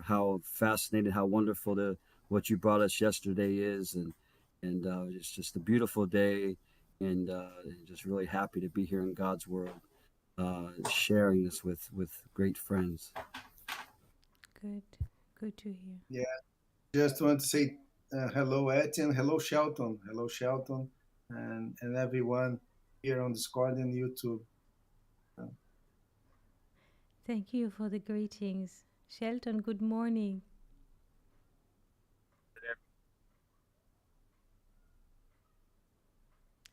how fascinating, how wonderful what you brought us yesterday is, and it's just a beautiful day, and just really happy to be here in God's world, sharing this with great friends. Good. Good to hear. Yeah, just want to say hello, Etienne. Hello, Shelton. Hello, Shelton, and everyone here on Discord and YouTube. Uh, Thank you for the greetings. Shelton, good morning.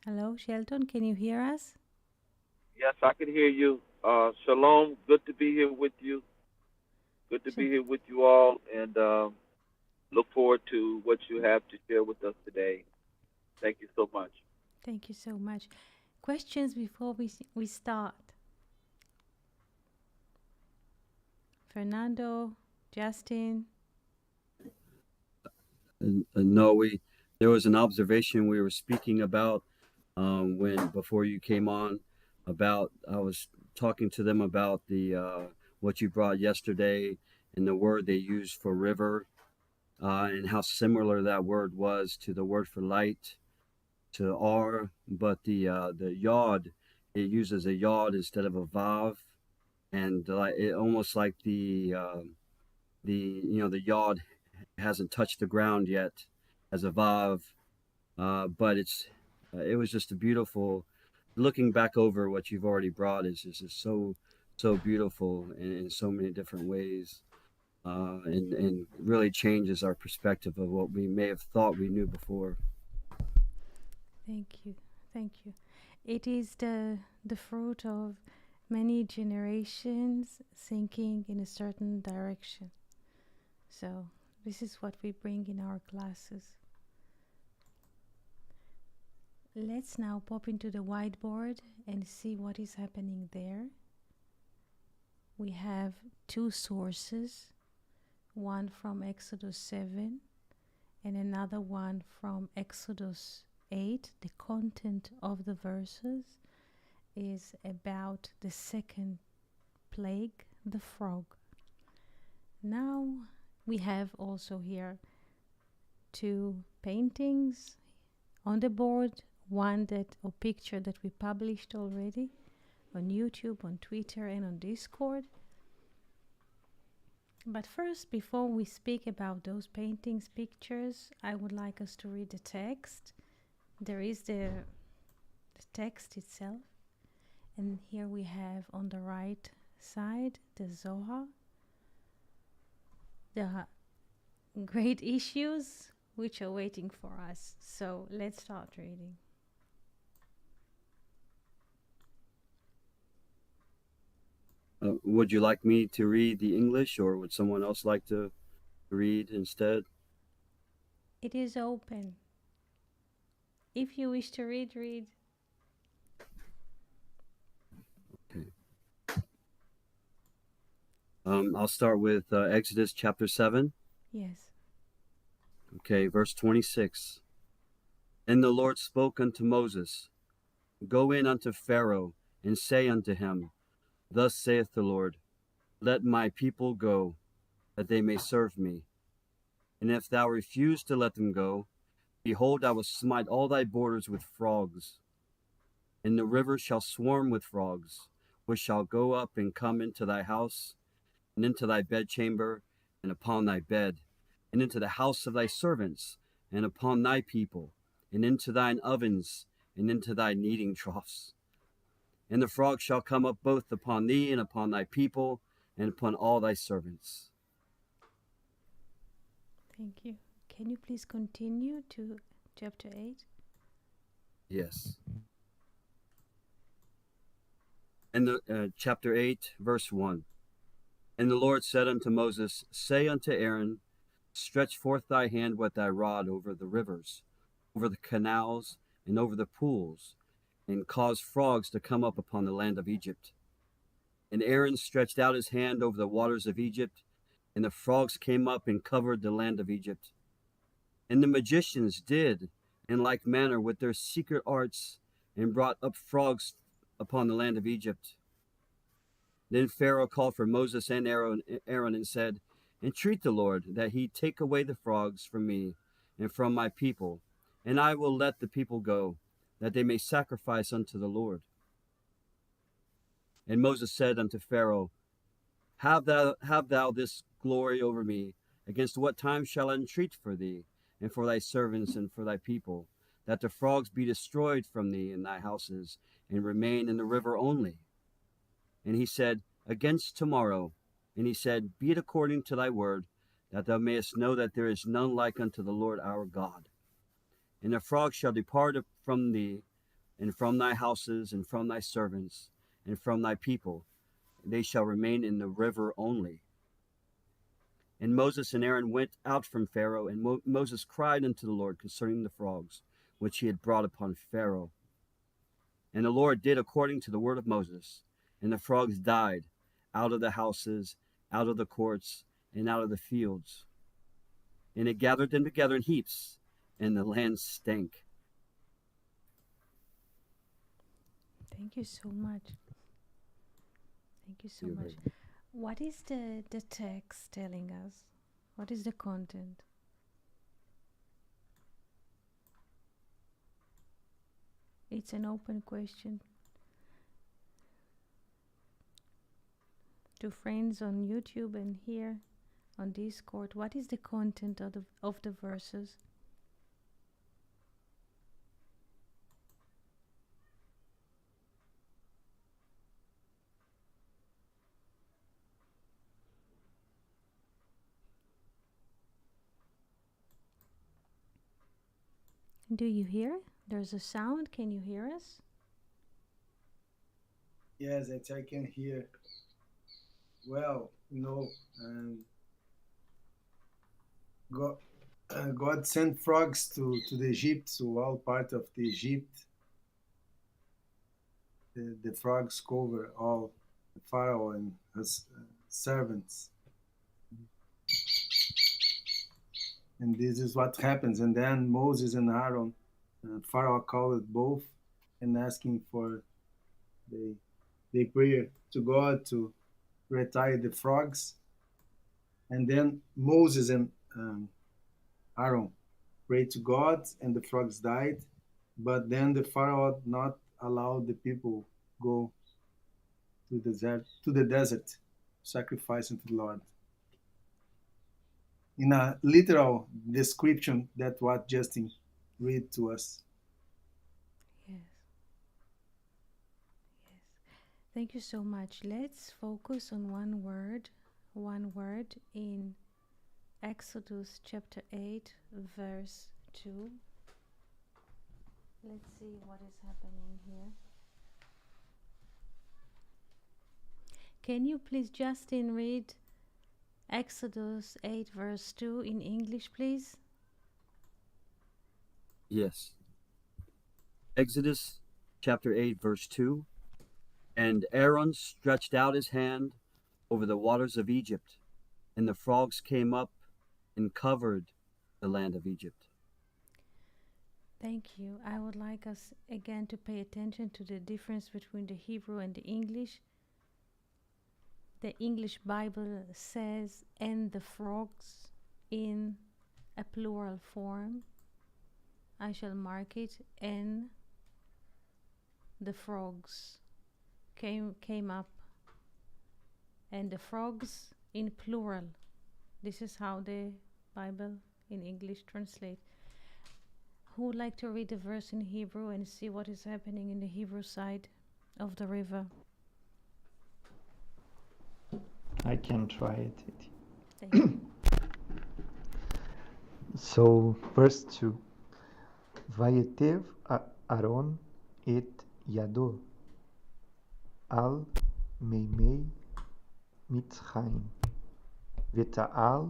Hello, Shelton, can you hear us? Yes, I can hear you. Shalom. Good to be here with you. Good to Sh- be here with you all, and look forward to what you have to share with us today. Thank you so much. Thank you so much. Questions before we start. Fernando, Justin. No, there was an observation we were speaking about when before you came on about I was talking to them about the what you brought yesterday and the word they used for river, and how similar that word was to the word for light, to R, but the yod, it uses a yod instead of a vav, and like it almost like the the yod hasn't touched the ground yet as a vav, but it was just a beautiful, looking back over what you've already brought is just so beautiful in so many different ways, and really changes our perspective of what we may have thought we knew before. Thank you. Thank you. It is the fruit of many generations thinking in a certain direction. So, this is what we bring in our classes. Let's now pop into the whiteboard and see what is happening there. We have two sources, one from Exodus 7 and another one from Exodus 8. The content of the verses is about the second plague, the frog. Now we have also here two paintings on the board, one that or picture that we published already on YouTube, on Twitter, and on Discord. But first, before we speak about those paintings, pictures, I would like us to read the text. There is the text itself, and here we have on the right side the Zohar, the great issues which are waiting for us. So let's start reading. Would you like me to read the English, or would someone else like to read instead? It is open. If you wish to read, read. Okay. I'll start with Exodus chapter 7. Yes. Okay, verse 26. And the Lord spoke unto Moses, Go in unto Pharaoh, and say unto him, Thus saith the Lord, Let my people go, that they may serve me. And if thou refuse to let them go, behold, I will smite all thy borders with frogs, and the rivers shall swarm with frogs, which shall go up and come into thy house, and into thy bedchamber, and upon thy bed, and into the house of thy servants, and upon thy people, and into thine ovens, and into thy kneading troughs. And the frog shall come up both upon thee, and upon thy people, and upon all thy servants. Thank you. Can you please continue to chapter 8? Yes. And the chapter 8, verse 1. And the Lord said unto Moses, Say unto Aaron, Stretch forth thy hand with thy rod over the rivers, over the canals, and over the pools, and cause frogs to come up upon the land of Egypt. And Aaron stretched out his hand over the waters of Egypt, and the frogs came up and covered the land of Egypt. And the magicians did in like manner with their secret arts, and brought up frogs upon the land of Egypt. Then Pharaoh called for Moses and Aaron and said, Entreat the Lord that he take away the frogs from me and from my people, and I will let the people go, that they may sacrifice unto the Lord. And Moses said unto Pharaoh, Have thou this glory over me? Against what time shall I entreat for thee, and for thy servants, and for thy people, that the frogs be destroyed from thee in thy houses, and remain in the river only? And he said, Against tomorrow. And he said, Be it according to thy word, that thou mayest know that there is none like unto the Lord our God. And the frogs shall depart from thee, and from thy houses, and from thy servants, and from thy people. They shall remain in the river only. And Moses and Aaron went out from Pharaoh, and Moses cried unto the Lord concerning the frogs, which he had brought upon Pharaoh. And the Lord did according to the word of Moses, and the frogs died out of the houses, out of the courts, and out of the fields. And it gathered them together in heaps, and the land stank. Thank you so much. Thank you so You're much. right. What is the text telling us? What is the content? It's an open question to friends on YouTube and here on Discord. What is the content of the verses? Do you hear? There's a sound. Can you hear us? Yes, I can hear. Well, God, God sent frogs to the Egypt, to all part of the Egypt. The frogs cover all the Pharaoh and his servants. And this is what happens. And then Moses and Aaron, Pharaoh called both and asking for the prayer to God to retire the frogs. And then Moses and Aaron prayed to God, and the frogs died. But then the Pharaoh not allowed the people go to the desert, sacrificing to the Lord. In a literal description, that what Justin read to us. Yes. Yes. Thank you so much. Let's focus on one word in Exodus chapter 8, verse 2. Let's see what is happening here. Can you please, Justin, read Exodus 8, verse 2 in English, please? Yes. Exodus chapter 8, verse 2. And Aaron stretched out his hand over the waters of Egypt, and the frogs came up and covered the land of Egypt. Thank you. I would like us again to pay attention to the difference between the Hebrew and the English. The English Bible says, and the frogs, in a plural form. I shall mark it, and the frogs came up. And the frogs in plural. This is how the Bible in English translates. Who would like to read the verse in Hebrew and see what is happening in the Hebrew side of the river? I can try it. Thank you. So, verse 2. Vayetev Aaron et yado al meimei Mitzrayim ותעל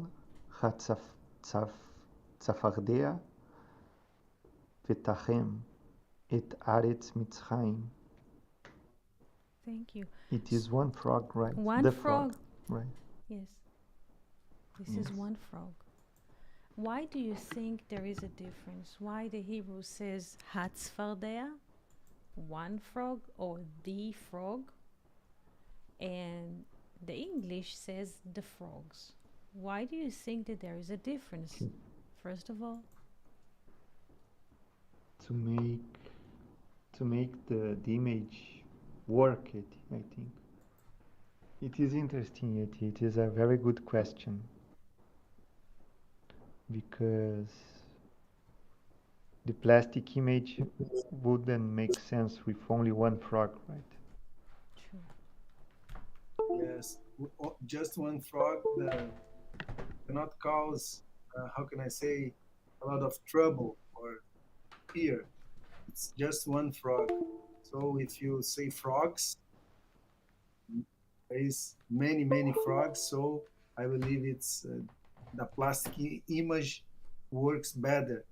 צפרדע ותחם את ארץ מצרים. Thank you. It is one frog, right? One the frog. right? Yes. This Yes. is one frog. Why do you think there is a difference? Why the Hebrew says hatzfardea, one frog, or the frog, and the English says the frogs? Why do you think that there is a difference? First of all, To make the image work, I think. It is interesting. It is a very good question because the plastic image wouldn't make sense with only one frog, right? true. Yes, just one frog cannot cause, how can I say, a lot of trouble or fear. It's just one frog. So if you say frogs, there is many frogs. So I believe it's the plastic image works better.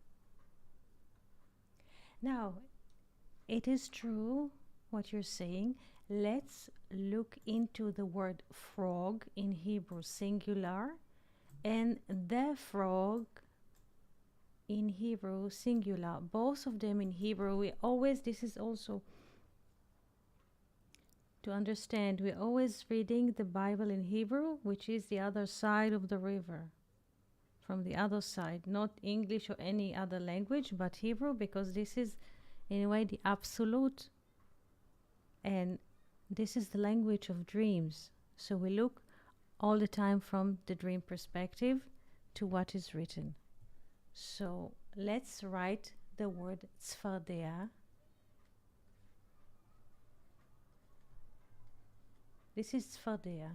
Now, it is true what you're saying. Let's look into the word frog in Hebrew singular and the frog in Hebrew singular. Both of them in Hebrew. This is also to understand, we're always reading the Bible in Hebrew, which is the other side of the river. From the other side, not English or any other language, but Hebrew, because this is, in a way, the absolute, and this is the language of dreams. So we look all the time from the dream perspective to what is written. So let's write the word tzfardea. This is tzfardea,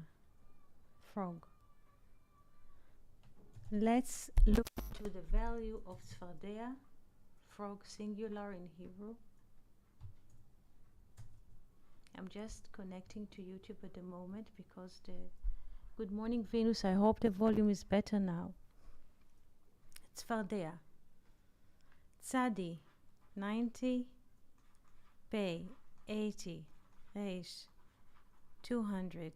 frog. Let's look to the value of tzfardea, frog singular in Hebrew. I'm just connecting to YouTube at the moment because Good morning, Venus. I hope the volume is better now. Tzfardea. Tzadi, 90. Pei, 80. Reish, 200.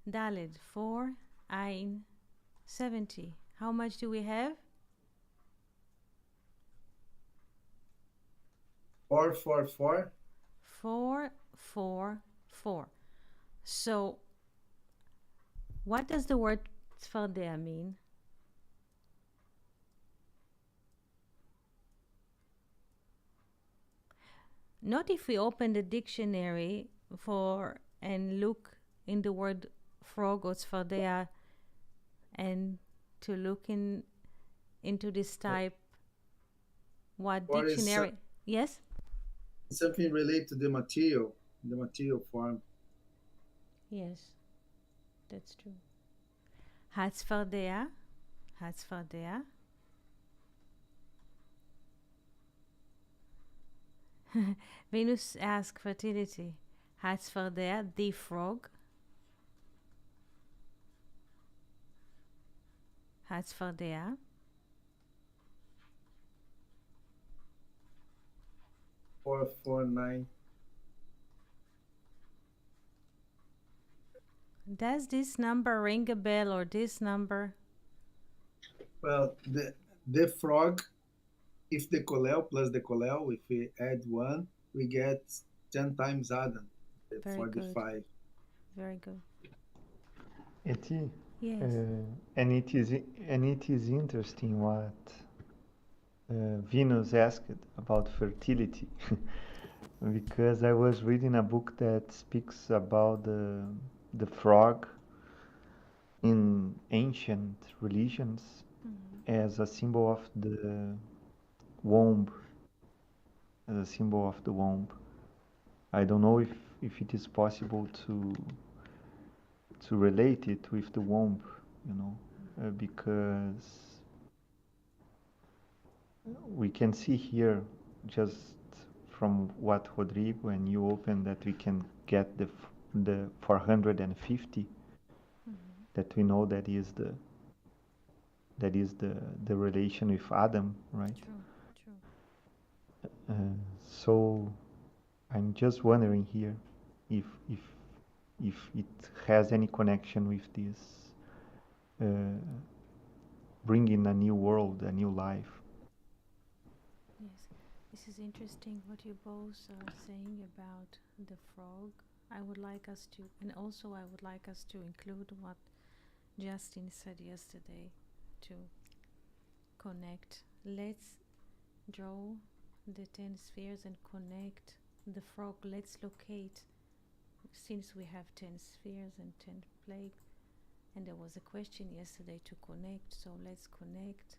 Daled, 4. Ain, 70. How much do we have? 444. 4, 4, 4. So, what does the word tzfardea mean? Not if we open the dictionary and look in the word frog or tzfardea and to look into this type. What Or is dictionary? Yes? something related to the material form. Yes, that's true. Hatzfardea. Venus asks fertility. Hatzfardea, the frog. Hatzfardea. 449. Does this number ring a bell or this number? Well, the frog, if the kolel plus the kolel, if we add 1, we get 10 times Adam Very for good. the 5. Very good. Eti, Yes. and it is interesting what Venus asked about fertility, because I was reading a book that speaks about the frog in ancient religions as a symbol of the womb, as a symbol of the womb. I don't know if it is possible to relate it with the womb, because we can see here just from what Rodrigo and you opened that we can get the 450 that we know that is the relation with Adam, right? True. So I'm just wondering here if it has any connection with this bringing a new world, a new life. Yes. This is interesting what you both are saying about the frog. I would like us to include what Justin said yesterday to connect. Let's draw the 10 spheres and connect the frog. Let's locate, since we have 10 spheres and 10 plagues, and there was a question yesterday to connect, so let's connect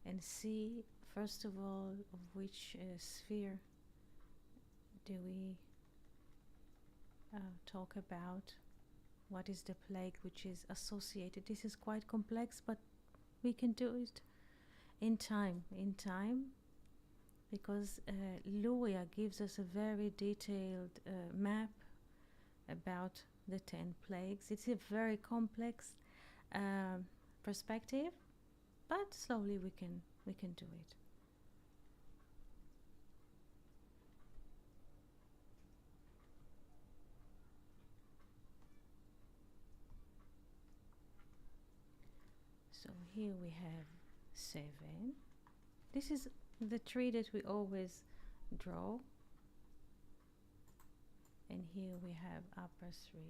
and see first of all of which sphere do we talk about. What is the plague which is associated? This is quite complex, but we can do it in time, because Luria gives us a very detailed map about the 10 plagues. It's a very complex perspective, but slowly we can do it. So here we have 7. This is the tree that we always draw, and here we have upper 3.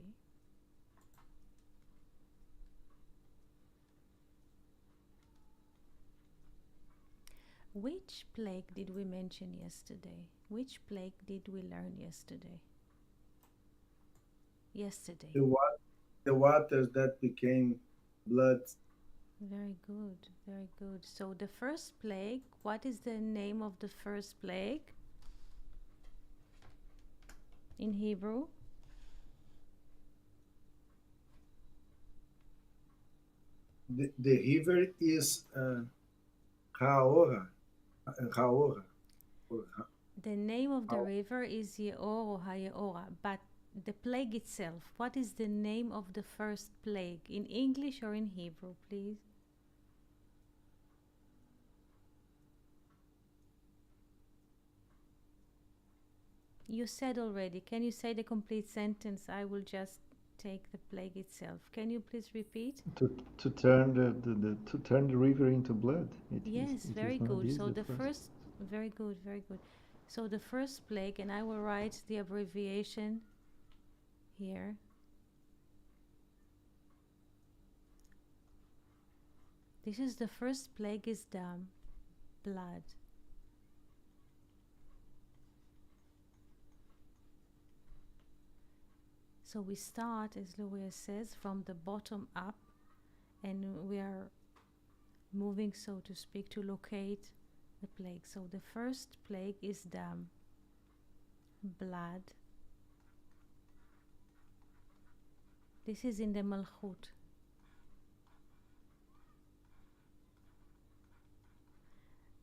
Which plague did we mention yesterday? Which plague did we learn yesterday? The waters that became blood. Very good, very good. So the first plague, what is the name of the first plague in Hebrew? The river is Haora. The name of the river is Yeor or Hayeora, but the plague itself, what is the name of the first plague in English or in Hebrew, please? You said already. Can you say the complete sentence? I will just take the plague itself. Can you please repeat? To turn the river into blood. Yes, very good. So the first, very good, very good. So the first plague, and I will write the abbreviation here. This is the first plague is dam, blood. So we start, as Luria says, from the bottom up, and we are moving, so to speak, to locate the plague. So the first plague is dam, blood. This is in the Malchut.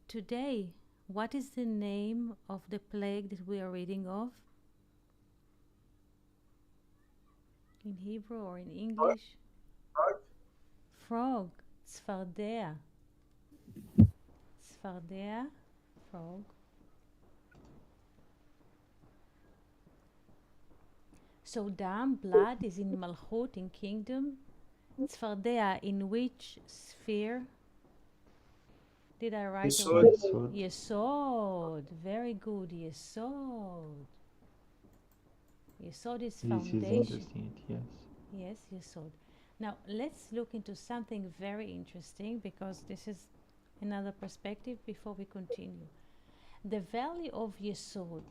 Today, what is the name of the plague that we are reading of? In Hebrew or in English? Frog. Tzfardea. Tzfardea, frog. So dam, blood, is in Malchut, in kingdom. Tzfardea, in which sphere? Did I write the word? Yesod. Very good. Yesod. Yesod is foundation. This is interesting, yes. Yes, Yesod. Now, let's look into something very interesting, because this is another perspective before we continue. The value of Yesod,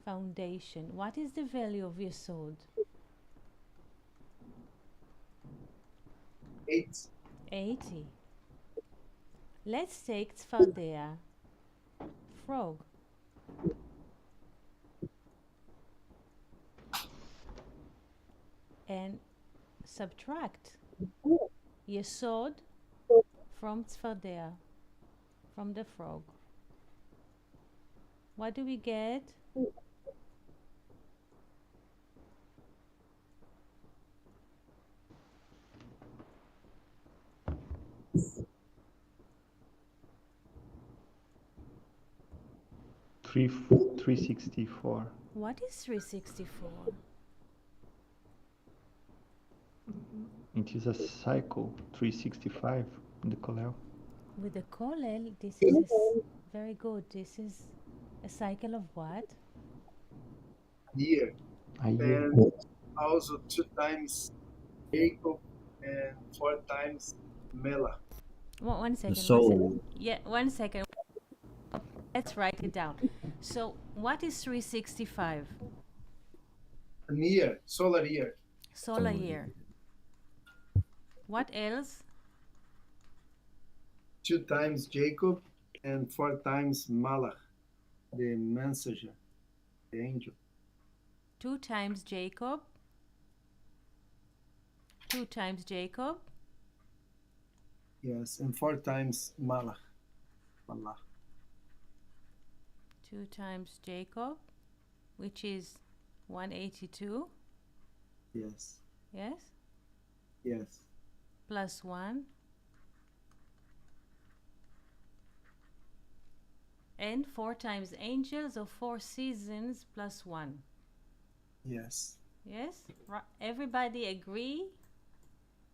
foundation. What is the value of Yesod? 80. Let's take Tzfardea, frog. And subtract Yesod from Tzfardea, from the frog. What do we get? $364. What is 364? It is a cycle, 365 in the Kollel. With the Kollel, this is very good. This is a cycle of what? Year. A year. And also 2 times Jacob and 4 times Mela. One The second. soul. Yeah, 1 second. Let's write it down. So, what is 365? An year, solar year. Solar year. What else? 2 times Jacob and 4 times Malach, the messenger, the angel. 2 times Jacob. 2 times Jacob. Yes, and 4 times Malach. Malach. 2 times Jacob, which is 182. Yes, Yes? yes, Plus 1. And 4 times angels of 4 seasons plus 1. yes. Yes? Everybody agree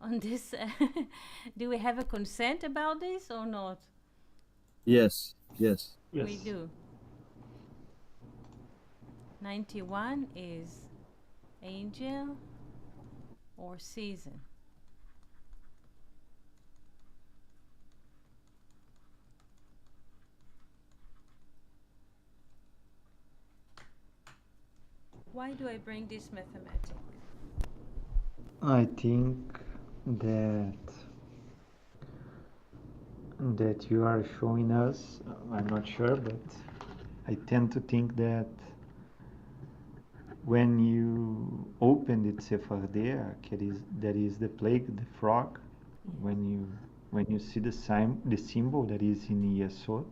on this? Do we have a consent about this or not? Yes, yes. We do. 91 is angel or season. Why do I bring this mathematics? I think that that you are showing us, I'm not sure, but I tend to think that when you open the Sephardea, that is the plague, the frog, when you see the symbol that is in Yesod,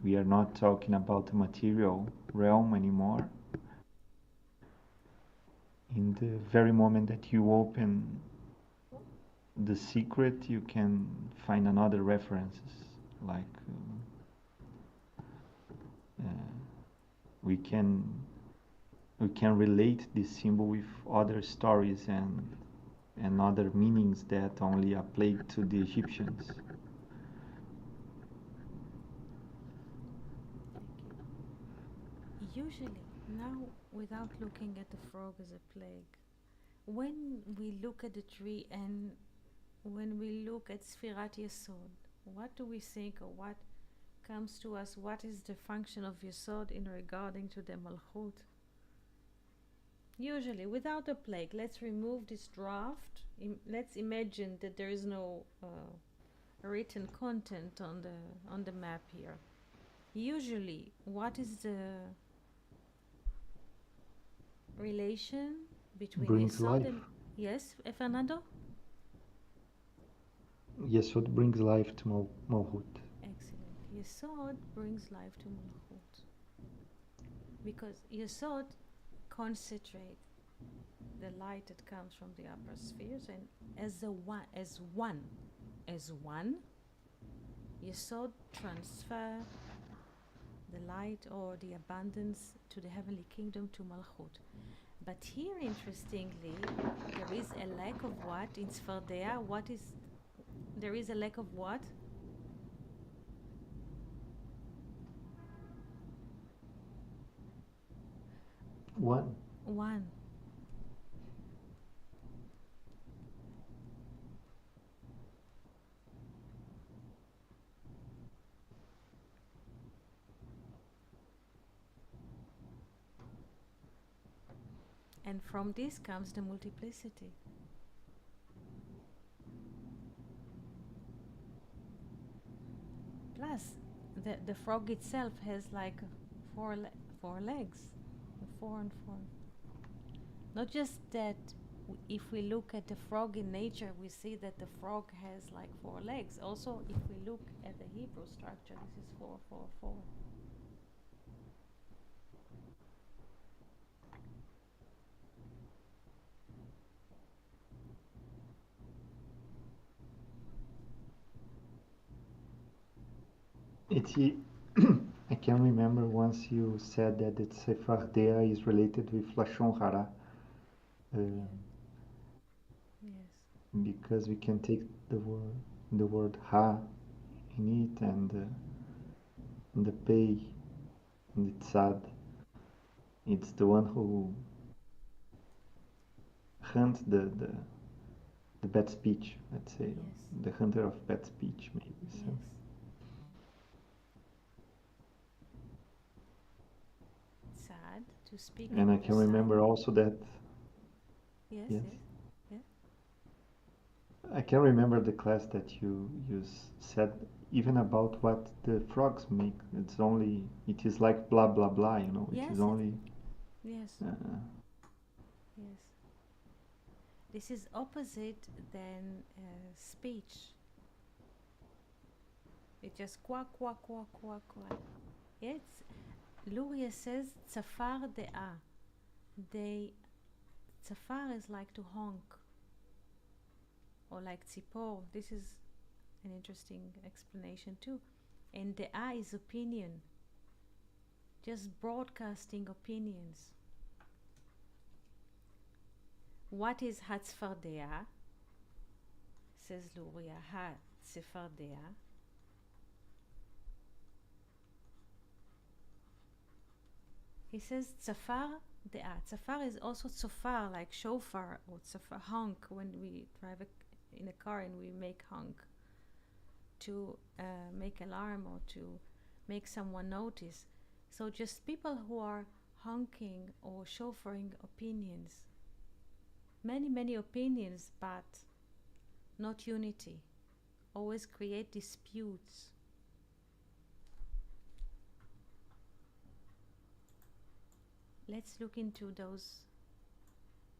we are not talking about the material realm anymore. In the very moment that you open the secret, you can find another references, like we can relate this symbol with other stories and other meanings that only applied to the Egyptians. Usually, now without looking at the frog as a plague, when we look at the tree and when we look at Sfirat Yesod, what do we think or what comes to us? What is the function of Yesod in regarding to the Malchut? Usually, without a plague, let's remove this draft. Let's imagine that there is no written content on the map here. Usually, what is the relation between Brings Yesod life. and yes, Fernando? Yesod brings life to Malhut. Excellent. Yesod brings life to Malchut because Yesod concentrate the light that comes from the upper spheres, and as one, Yesod transfer the light or the abundance to the heavenly kingdom, to Malchut. But here, interestingly, there is a lack of what in Sfardea? There is a lack of what? One. One. And from this comes the multiplicity. Plus, the frog itself has like four legs, 4 and 4. Not just that, if we look at the frog in nature, we see that the frog has like 4 legs. Also, if we look at the Hebrew structure, this is 4, 4, 4. I can remember once you said that the Sephardea is related with Lashon Hara. Yes. Because we can take the word ha in it and the pei and the tzad. It's the one who hunts the the bad speech, let's say, Yes. the hunter of bad speech, maybe Yes. something. Sad to speak And I from the can side. remember also that, Yes, yes, yes. I can remember the class that you said even about what the frogs make. It is like blah blah blah, you know. It Yes, is only. yes, Uh, yes. This is opposite than speech. It just quack, quack, quack, quack, quack. It's Luria says tzafar de'ah. Tzafar is like to honk, or like tzipor. This is an interesting explanation too. And de'ah is opinion, just broadcasting opinions. What is hatzfardeah? Says Luria, hatzfardeah. He says tzafar de'ah. Tzafar is also tzofar, like shofar or tzafar, honk, when we drive in a car and we make honk to make alarm or to make someone notice. So just people who are honking or shofaring opinions. Many opinions, but not unity. Always create disputes. Let's look into those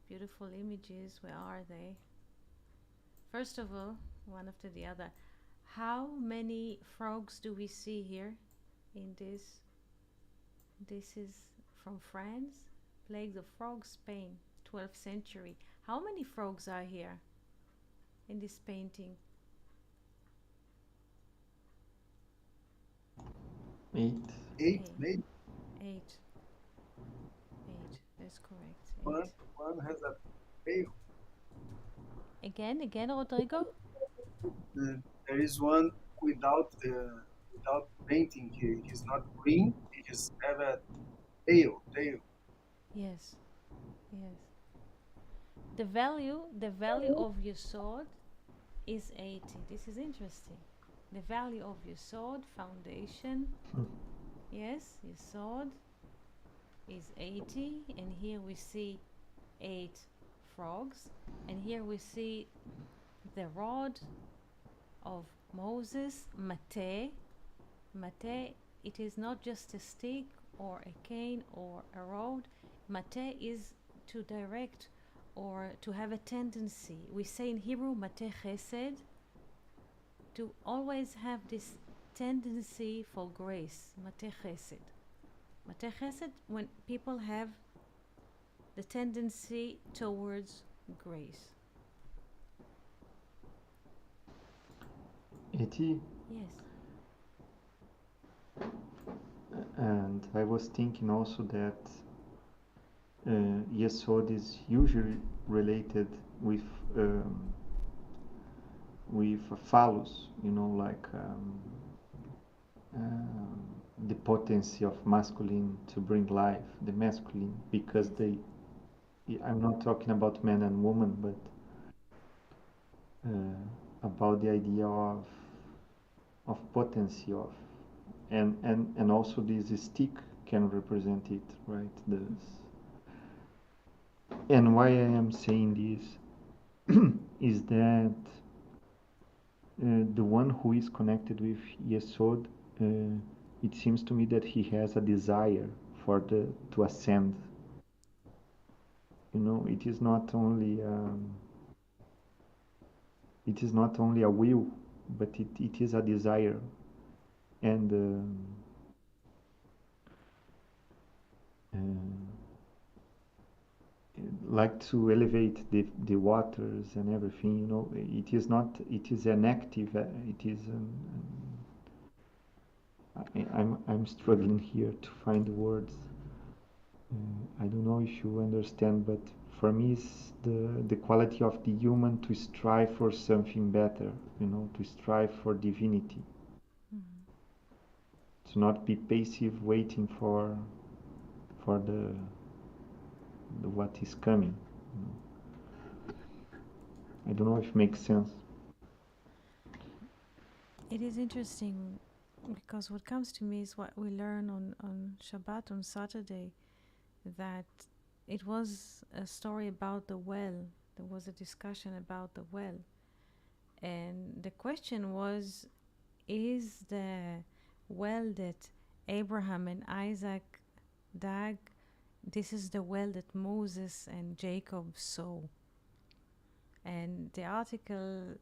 beautiful images. Where are they? First of all, one after the other. How many frogs do we see here in this? This is from France. Plague of Frogs, Spain, 12th century. How many frogs are here in this painting? 8. 8, maybe. 8. That's correct. 8. One has a tail. Again, Rodrigo? There is one without painting here. It is not green. It just have a tail. Yes. The value of your sword is 80. This is interesting. The value of your sword, foundation. Yes, your sword is 80, and here we see 8 frogs, and here we see the rod of Moses, Mate. It is not just a stick or a cane or a rod. Mate is to direct or to have a tendency. We say in Hebrew, Mate Chesed, to always have this tendency for grace, Mate Chesed. Mate Chesed, when people have the tendency towards grace. 80. Yes. And I was thinking also that Yesod is usually related with a phallus, you know, like the potency of masculine to bring life, the masculine, because I'm not talking about man and woman, but about the idea of potency of, and also this stick can represent it, right? And why I am saying this is that the one who is connected with Yesod, it seems to me that he has a desire to ascend. You know, it is not only a will, but it is a desire, and like to elevate the waters and everything. You know, it is an active. I'm struggling here to find the words. I don't know if you understand, but for me, it's the quality of the human to strive for something better. You know, to strive for divinity. To not be passive, waiting for the what is coming. You know. I don't know if it makes sense. It is interesting because what comes to me is what we learn on Shabbat, on Saturday, that it was a story about the well. There was a discussion about the well. And the question was, is the well that Abraham and Isaac dug, this is the well that Moses and Jacob saw? And the article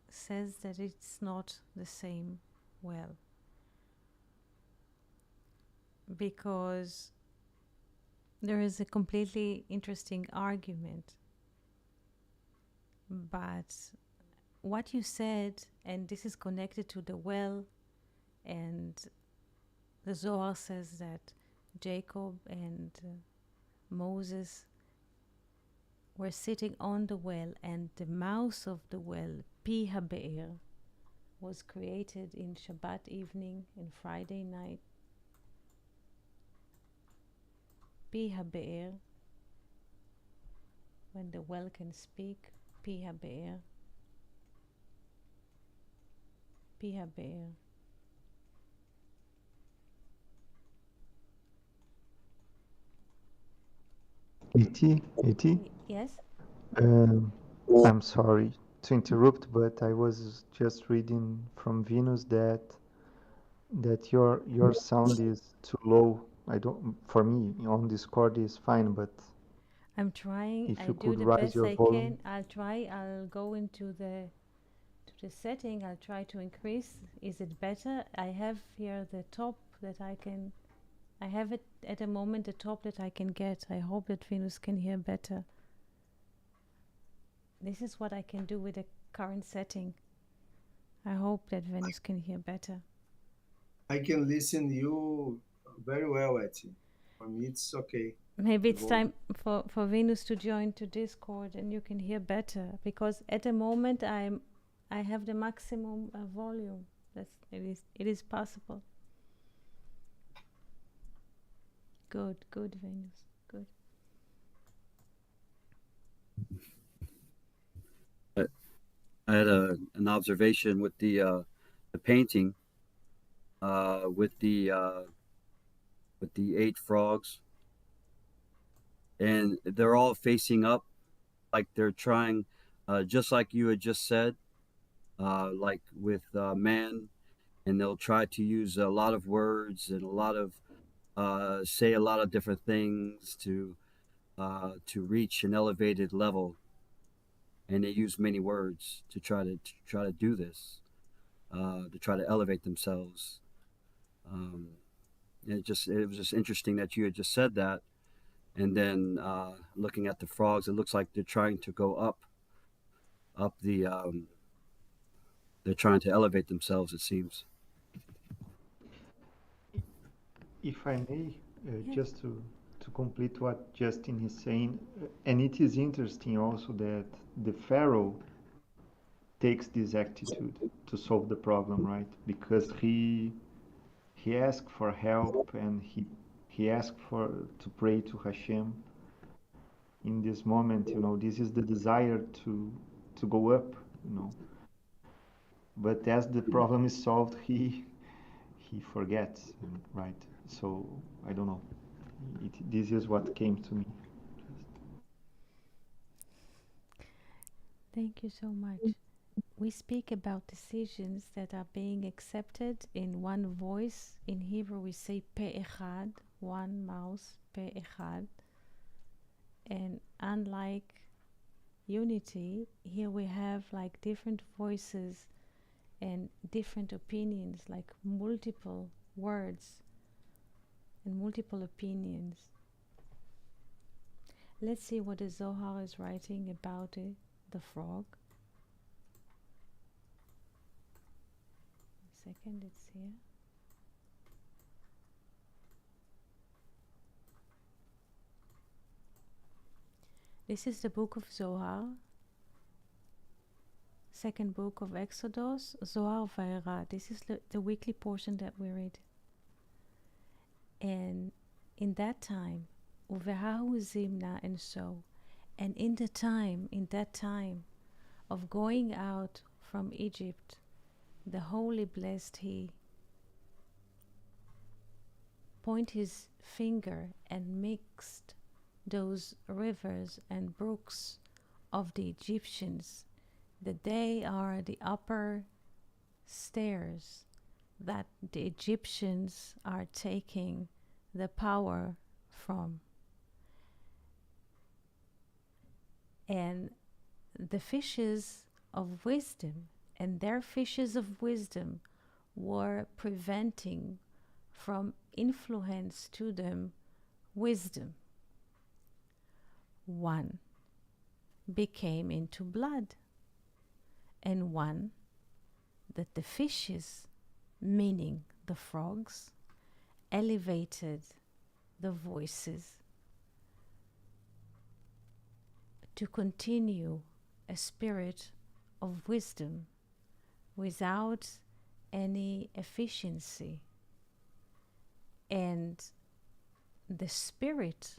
says that it's not the same well, because there is a completely interesting argument. But what you said, and this is connected to the well, and the Zohar says that Jacob and Moses were sitting on the well, and the mouth of the well, Pi HaBe'er, was created in Shabbat evening and Friday night. Pi HaBe'er, when the well can speak, Pi HaBe'er, Pi HaBe'er. E.T., Yes? I'm sorry to interrupt, but I was just reading from Venus that your sound is too low. I don't, for me on Discord is fine, but I'm trying. if I you do could the raise best your I volume. can. I'll try. I'll go into the setting. I'll try to increase. Is it better? I have here the top that I can. I have it at the moment, the top that I can get. I hope that Venus can hear better. This is what I can do with the current setting. I hope that Venus can hear better. I can listen you very well, Etty. For me, it's okay. Maybe The it's time for Venus to join to Discord and you can hear better, because at the moment I have the maximum volume. It is possible. Good, Venus, good. I had an observation with the painting with the 8 frogs, and they're all facing up, like they're trying, just like you had just said, like with man, and they'll try to use a lot of words and a lot of say a lot of different things to reach an elevated level, and they use many words to try to do this, to try to elevate themselves. Um, it was just interesting that you had just said that, and then looking at the frogs, it looks like they're trying to go up the. They're trying to elevate themselves. It seems. If I may, Yeah. just to complete what Justin is saying, and it is interesting also that the Pharaoh takes this attitude to solve the problem, right? Because he asked for help and he asked for to pray to Hashem. In this moment, this is the desire to go up, you know. But as the problem is solved, he forgets, right? So I don't know. This is what came to me. Thank you so much. We speak about decisions that are being accepted in one voice. In Hebrew, we say Pe'echad, one mouth, Pe'echad. And unlike unity, here we have like different voices and different opinions, like multiple words and multiple opinions. Let's see what the Zohar is writing about the frog. Second, it's here. This is the book of Zohar, second book of Exodus, Zohar Vayera. This is the weekly portion that we read. And in that time, Uvehahu Zimna, and so, and in that time, of going out from Egypt, the Holy Blessed He point his finger and mixed those rivers and brooks of the Egyptians, that they are the upper stairs that the Egyptians are taking the power from. And the fishes of wisdom and their fishes of wisdom were preventing from influence to them wisdom. One became into blood, and one that the fishes, meaning the frogs, elevated the voices to continue a spirit of wisdom without any efficiency. And the spirit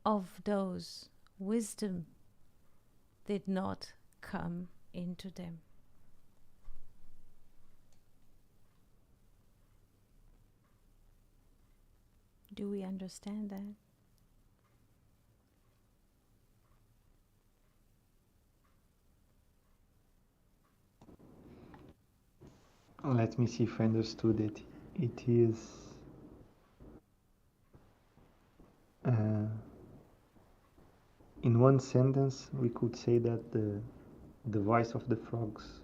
of those wisdom did not come into them. Do we understand that? Let me see if I understood it. It is in one sentence we could say that the voice of the frogs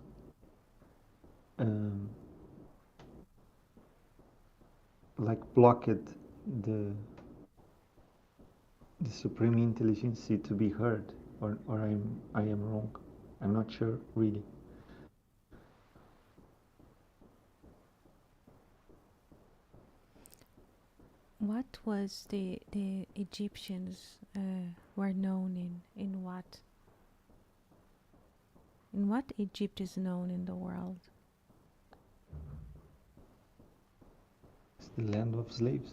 like blocked the supreme intelligence to be heard, or I am wrong. I'm not sure really. What was the Egyptians were known in what? In what Egypt is known in the world? It's the land of slaves.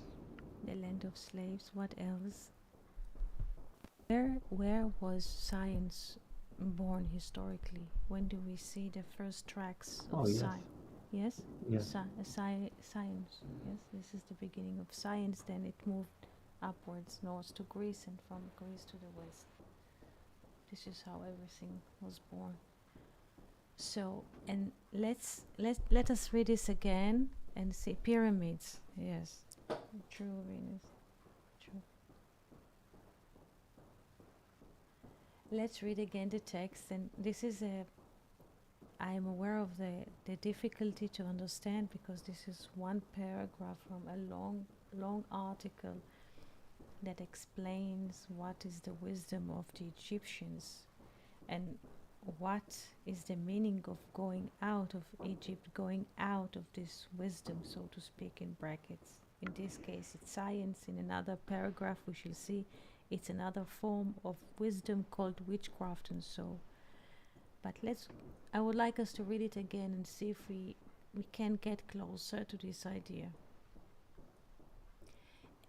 The land of slaves. What else? Where was science born historically? When do we see the first tracks of science? Yes? Yes. Science. Yes, this is the beginning of science. Then it moved upwards north to Greece, and from Greece to the west. This is how everything was born. So, and let us read this again and see pyramids. Yes, true, Venus. True. Let's read again the text, and this is I am aware of the difficulty to understand, because this is one paragraph from a long article that explains what is the wisdom of the Egyptians and what is the meaning of going out of Egypt, going out of this wisdom, so to speak, in brackets. In this case, it's science. In another paragraph, we shall see it's another form of wisdom called witchcraft, and so. But I would like us to read it again and see if we can get closer to this idea.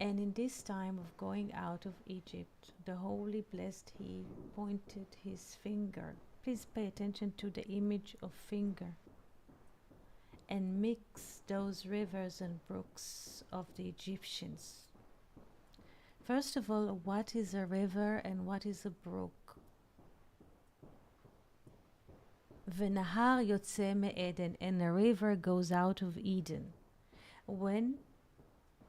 And in this time of going out of Egypt, the Holy Blessed He pointed his finger. Please pay attention to the image of finger. And mix those rivers and brooks of the Egyptians. First of all, what is a river and what is a brook? V'nahar yotze me'eden, and a river goes out of Eden. When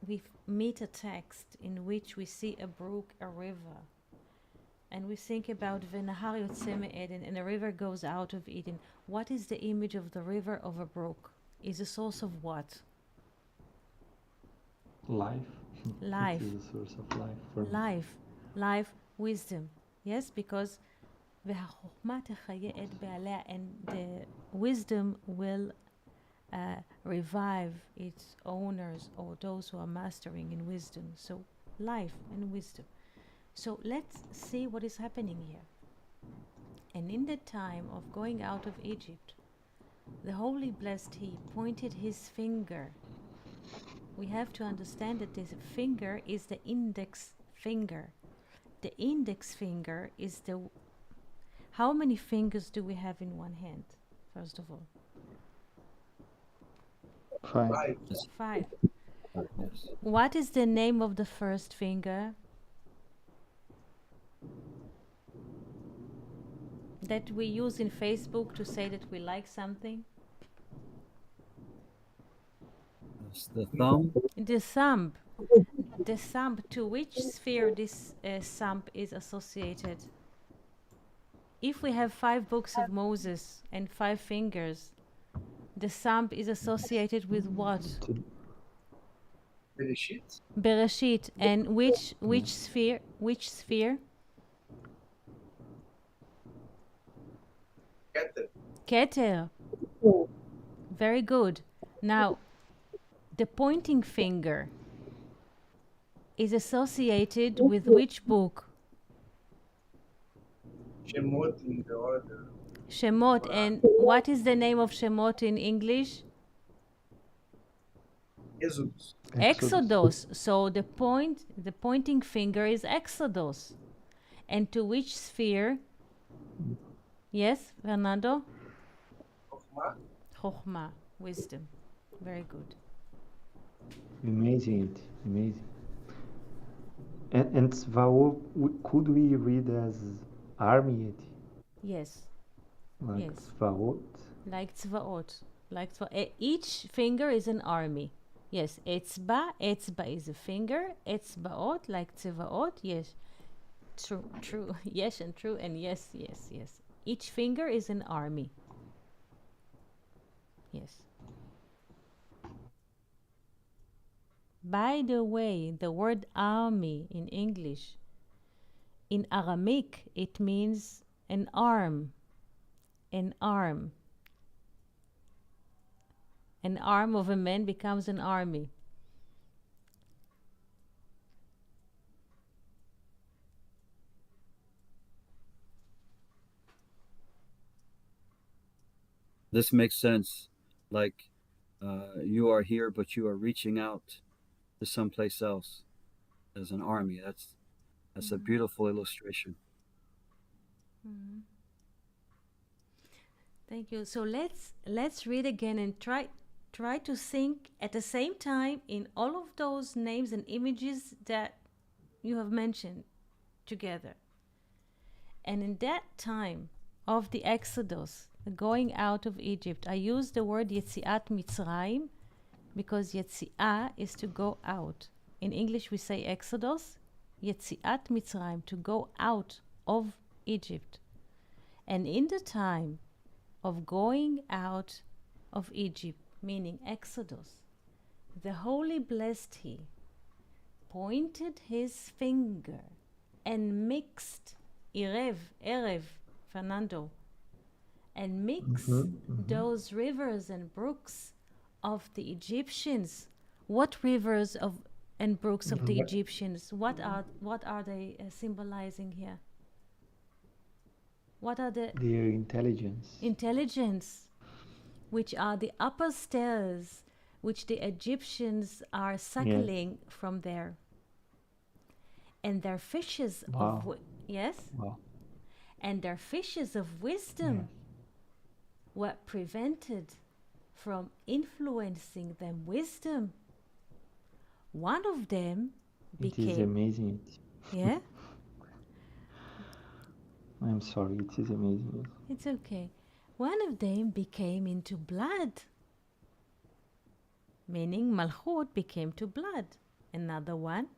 we meet a text in which we see a brook, a river, and we think about V'nahar yotze me'eden, and a river goes out of Eden, what is the image of the river, of a brook? Is a source of what? Life. Life. It is a source of life for me. Life, wisdom. Yes, because והחוכמה תחיה את בעליה, and the wisdom will revive its owners, or those who are mastering in wisdom. So life and wisdom. So let's see what is happening here. And in the time of going out of Egypt, the Holy Blessed He pointed his finger. We have to understand that this finger is the index finger. The index finger is the How many fingers do we have in one hand, first of all? 5. 5. Yes. 5. Yes. What is the name of the first finger? That we use in Facebook to say that we like something? It's the thumb. The thumb. The thumb, to which sphere this thumb is associated? If we have 5 books of Moses and 5 fingers, the thumb is associated with what? Bereshit. Bereshit. And which sphere? Which sphere? Keter. Keter. Very good. Now, the pointing finger is associated with which book? Shemot in the order. Shemot. And what is the name of Shemot in English? Exodus. Exodus. So the pointing finger is Exodus. And to which sphere? Yes, Fernando? Chokhmah. Chokhmah, wisdom. Very good. Amazing, amazing. And Tzvaot, could we read as army? Yes, Like yes. Tzvaot? Like Tzvaot. Each finger is an army. Yes, Etzba is a finger. Etzbaot, like Tzvaot. Yes, true. Yes, and true, and yes. Each finger is an army. Yes. By the way, the word army in English, in Aramaic, it means an arm. An arm. An arm of a man becomes an army. This makes sense. Like you are here, but you are reaching out to someplace else as an army. That's a beautiful illustration. Thank you. So let's read again and try to think at the same time in all of those names and images that you have mentioned together. And in that time of the Exodus, the going out of Egypt, I use the word Yetziat Mitzrayim because Yetziah is to go out. In English we say Exodus, Yetziat Mitzrayim, to go out of Egypt. And in the time of going out of Egypt, meaning Exodus, the Holy Blessed He pointed his finger and mixed Erev, Fernando, and mixed those rivers and brooks of the Egyptians. What rivers and brooks of the Egyptians? What are they symbolizing here? What are their intelligence? Intelligence, which are the upper stairs which the Egyptians are suckling from there. And their fishes of and their fishes of wisdom were prevented from influencing them wisdom. One of them became... It is amazing. Yeah? I'm sorry, it is amazing. It's okay. One of them became into blood, meaning Malchut became to blood. Another one,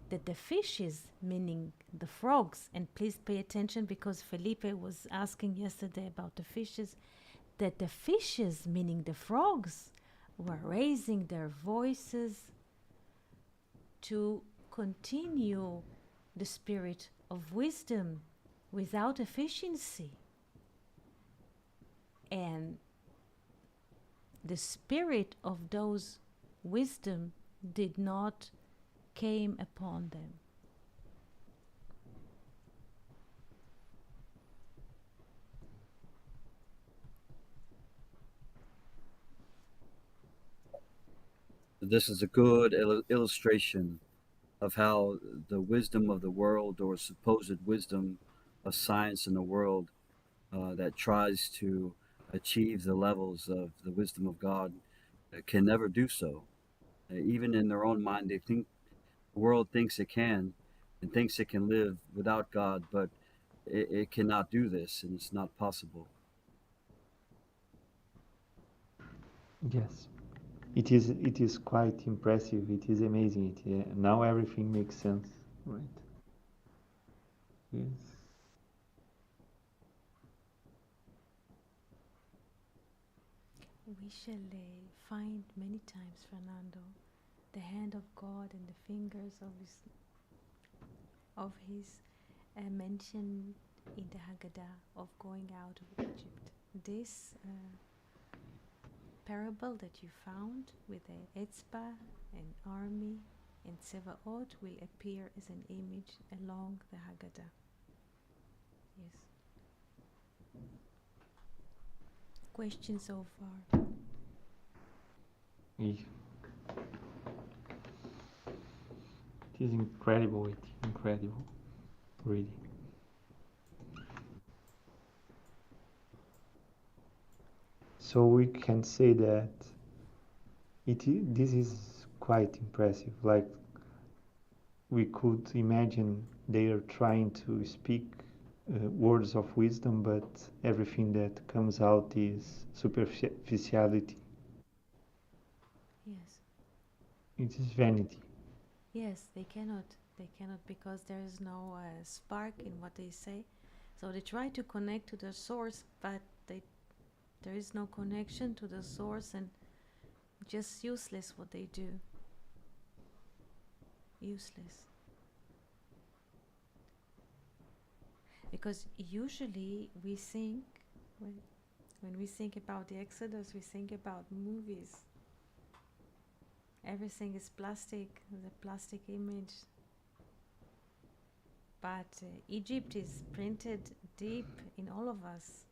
that the fishes, meaning the frogs, and please pay attention because Felipe was asking yesterday about the fishes, that the fishes, meaning the frogs, were raising their voices to continue the spirit of wisdom without efficiency. And the spirit of those wisdom did not came upon them. This is a good illustration of how the wisdom of the world, or supposed wisdom of science in the world that tries to achieve the levels of the wisdom of God can never do so. Even in their own mind, they think the world thinks it can and thinks it can live without God, but it cannot do this, and it's not possible. Yes. It is quite impressive. It is amazing. Now everything makes sense, right? Yes. We shall find many times, Fernando, the hand of God and the fingers of his mention in the Haggadah of going out of Egypt. This parable that you found with the Etzba, an army, and Tsevaot will appear as an image along the Haggadah. Yes. Questions so far? It is incredible. It's incredible, really. So we can say that this is quite impressive. Like we could imagine they are trying to speak words of wisdom, but everything that comes out is superficiality. Yes. It is vanity. Yes, they cannot because there is no spark in what they say. So they try to connect to the source, but there is no connection to the source, and just useless what they do. Useless. Because usually we think, when we think about the Exodus, we think about movies. Everything is plastic, the plastic image. But Egypt is printed deep in all of us.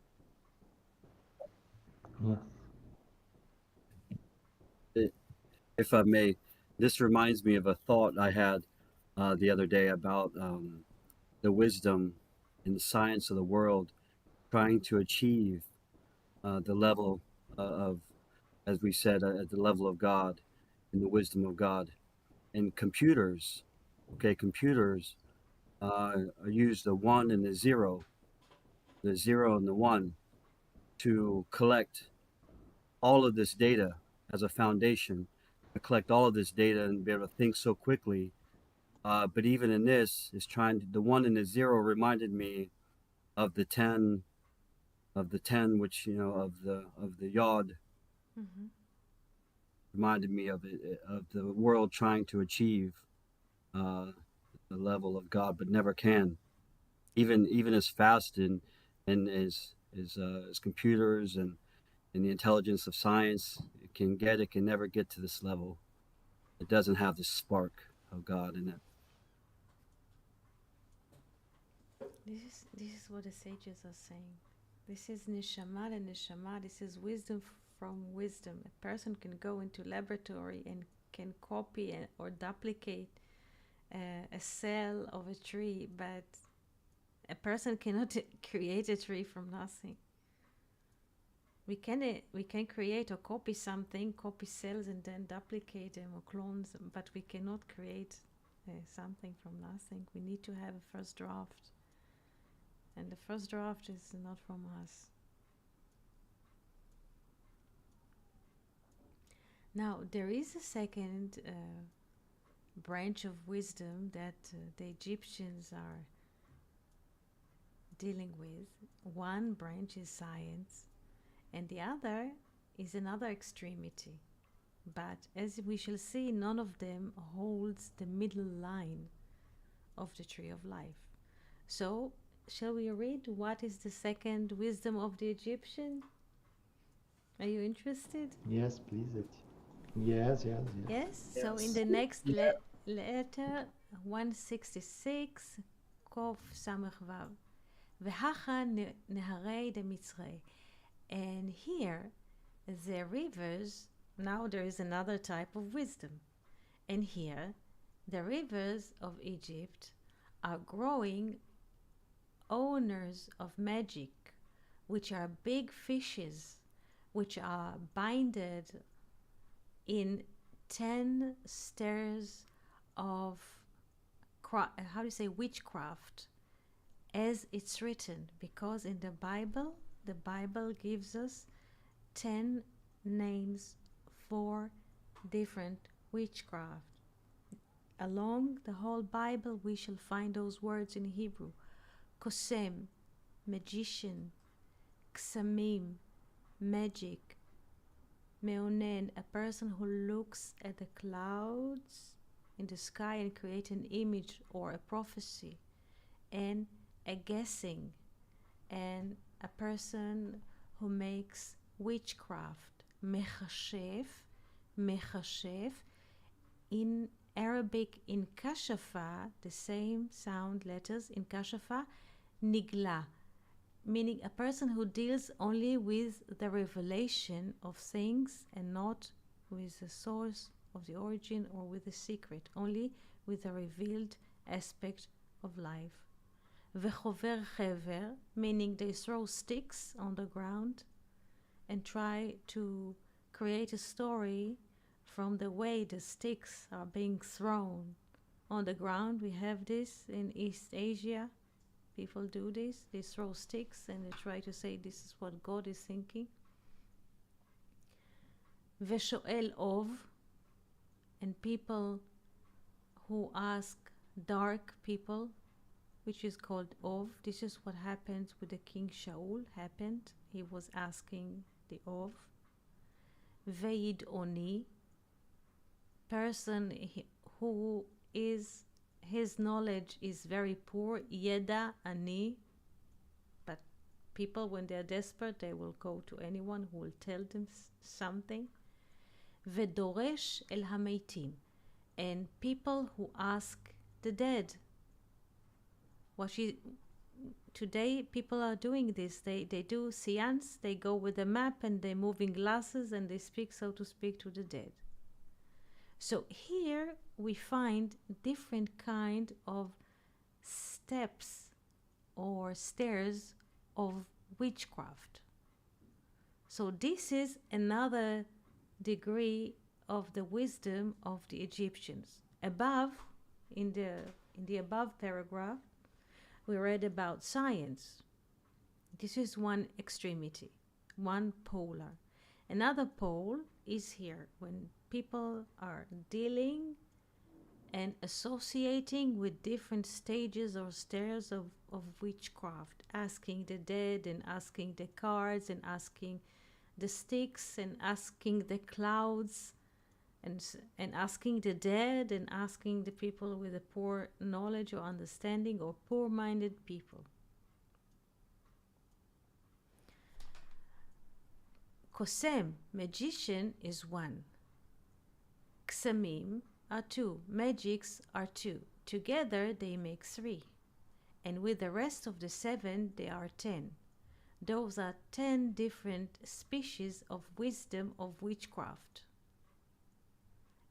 Yeah. If I may, this reminds me of a thought I had the other day about the wisdom and the science of the world trying to achieve the level of, as we said, at the level of God and the wisdom of God. And computers, computers use the one and the zero and the one to collect all of this data as a foundation, to collect all of this data and be able to think so quickly. But even in this, is trying to, the one and the zero reminded me of the 10, which of the yod, Mm-hmm. reminded me of it, of the world trying to achieve uh, the level of God, but never can. Even as fast and as computers and the intelligence of science it can never get to this level. It doesn't have the spark of God in it. This is what the sages are saying. This is neshama and neshama. This is wisdom from wisdom. A person can go into laboratory and can copy or duplicate a cell of a tree, but a person cannot create a tree from nothing. We can create or copy something, copy cells and then duplicate them or clone them, but we cannot create something from nothing. We need to have a first draft, and the first draft is not from us. Now there is a second branch of wisdom that the Egyptians are dealing with. One branch is science, and the other is another extremity. But as we shall see, none of them holds the middle line of the tree of life. So, shall we read what is the second wisdom of the Egyptian? Are you interested? Yes, please. Yes. Yes. So in Yes. the next letter, 166, Kov Samach Vav, V'hacha neharei deMitzrei. And here, the rivers, now there is another type of wisdom. And here, the rivers of Egypt are growing owners of magic, which are big fishes, which are binded in 10 stairs of witchcraft, as it's written, because in the Bible gives us 10 names for different witchcraft. Along the whole Bible, we shall find those words in Hebrew: kosem, magician; ksamim, magic; meonen, a person who looks at the clouds in the sky and create an image or a prophecy; and a guessing, and a person who makes witchcraft. Mechashef, in Arabic, in kashafa, the same sound letters in kashafa, nigla, meaning a person who deals only with the revelation of things and not with the source of the origin or with the secret, only with the revealed aspect of life. Vechover chever, meaning they throw sticks on the ground and try to create a story from the way the sticks are being thrown on the ground. We have this in East Asia. People do this. They throw sticks and they try to say this is what God is thinking. Veshoel ov, and people who ask dark people, which is called ov. This is what happened with the king Shaul. He was asking the ov. Veid oni, person who is, his knowledge is very poor. Yeda ani, but people, when they are desperate, they will go to anyone who will tell them something. Vedoresh el hameitim, and people who ask the dead. Today people are doing this. They do seance. They go with a map and they move in glasses and they speak, so to speak, to the dead. So here we find different kind of steps or stairs of witchcraft. So this is another degree of the wisdom of the Egyptians. Above, in the above paragraph, we read about science. This is one extremity, one polar. Another pole is here, when people are dealing and associating with different stages or stairs of witchcraft, asking the dead and asking the cards and asking the sticks and asking the clouds and asking the dead and asking the people with a poor knowledge or understanding or poor-minded people. Kosem, magician, is one. Ksamim are two. Magics are two. Together they make 3. And with the rest of the 7, they are 10. Those are 10 different species of wisdom of witchcraft.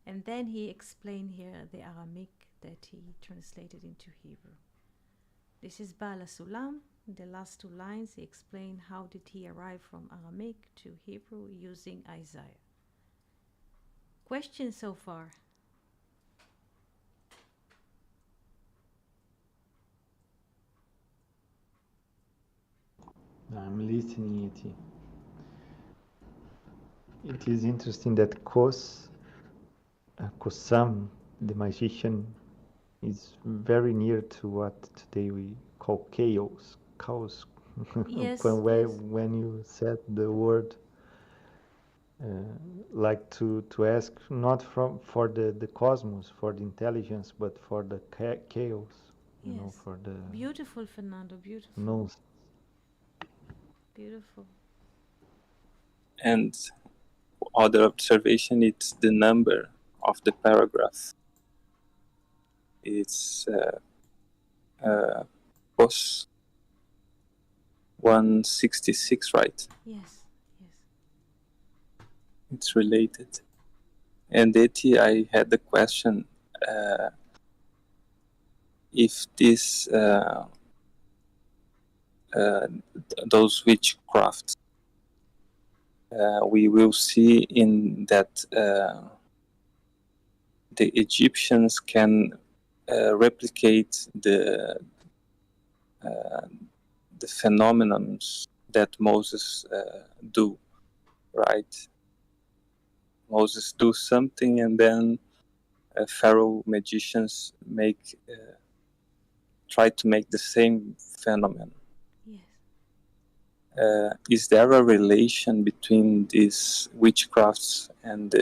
And then he explained here the Aramaic that he translated into Hebrew. This is Baal HaSulam. In the last 2 lines, he explained how did he arrive from Aramaic to Hebrew using Isaiah. Questions so far? I'm listening it. It is interesting that Kosam, the magician, is very near to what today we call chaos. Yes, when you said the word, like to ask not for the cosmos, for the intelligence, but for the chaos. You know, for the beautiful, Fernando, beautiful. No. Beautiful. And other observation, it's the number of the paragraph. It's post 166, right? Yes. It's related. And Eti, I had the question, if this those witchcraft. We will see in that the Egyptians can replicate the phenomenons that Moses do, right? Moses do something, and then Pharaoh magicians try to make the same phenomenon. Yes. Is there a relation between these witchcrafts and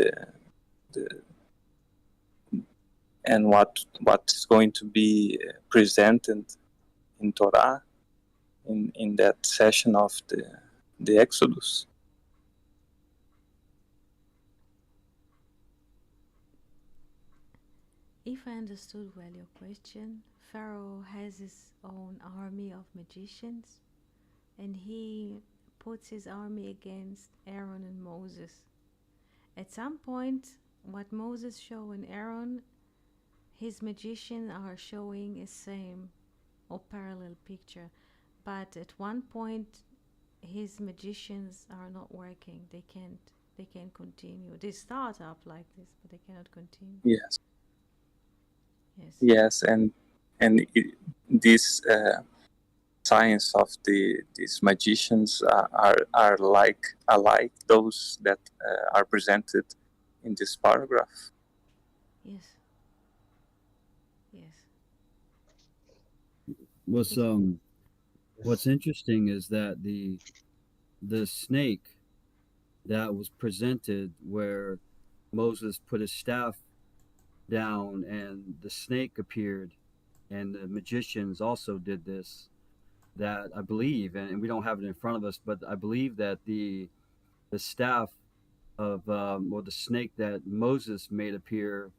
what is going to be presented in Torah in that session of the Exodus? If I understood well your question, Pharaoh has his own army of magicians and he puts his army against Aaron and Moses. At some point, what Moses showed and Aaron, his magicians are showing a same or parallel picture. But at one point, his magicians are not working. They can't continue. They start up like this, but they cannot continue. Yes. Yes. Yes, and this science of these magicians are alike those that are presented in this paragraph. Yes. Yes. What's interesting is that the snake that was presented where Moses put his staff down and the snake appeared and the magicians also did this, that I believe, and we don't have it in front of us, but I believe that the staff of or the snake that Moses made appear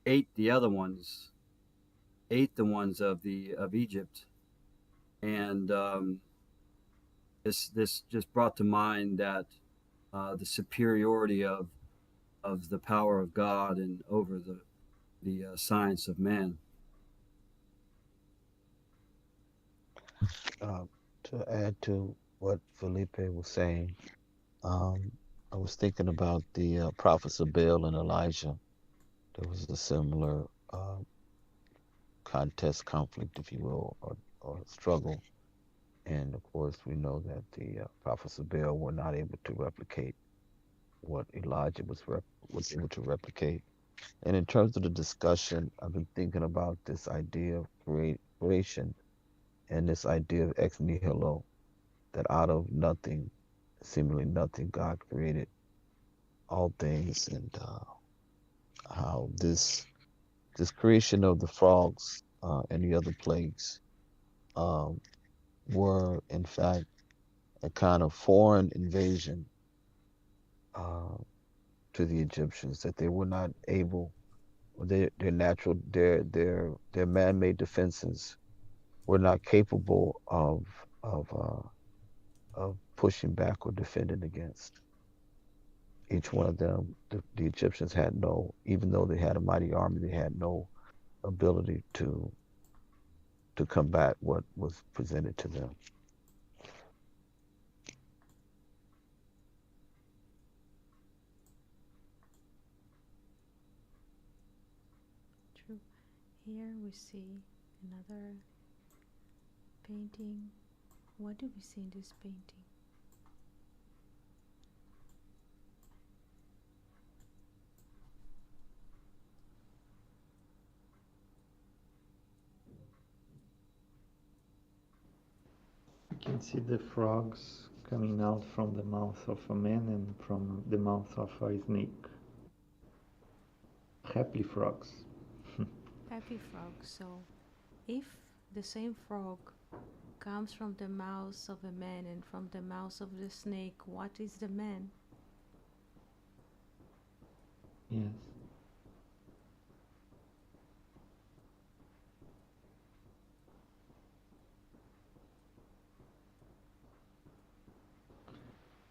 ate the other ones, ate the ones of Egypt, and this just brought to mind that the superiority of the power of God and over the science of man. To add to what Felipe was saying, I was thinking about the prophets of Baal and Elijah. There was a similar conflict, if you will, or struggle. And of course, we know that the prophets of Baal were not able to replicate what Elijah was able to replicate. And in terms of the discussion, I've been thinking about this idea of creation and this idea of ex nihilo, that out of nothing, seemingly nothing, God created all things, and how this creation of the frogs and the other plagues um, were in fact a kind of foreign invasion uh, to the Egyptians, that they were not able, their natural, their man-made defenses were not capable of pushing back or defending against. Each one of them, the Egyptians had no, even though they had a mighty army, they had no ability to combat what was presented to them. True. Here we see another painting. What do we see in this painting? You can see the frogs coming out from the mouth of a man and from the mouth of a snake. Happy frogs. Happy frog. So, if the same frog comes from the mouth of a man and from the mouth of the snake, what is the man? Yes.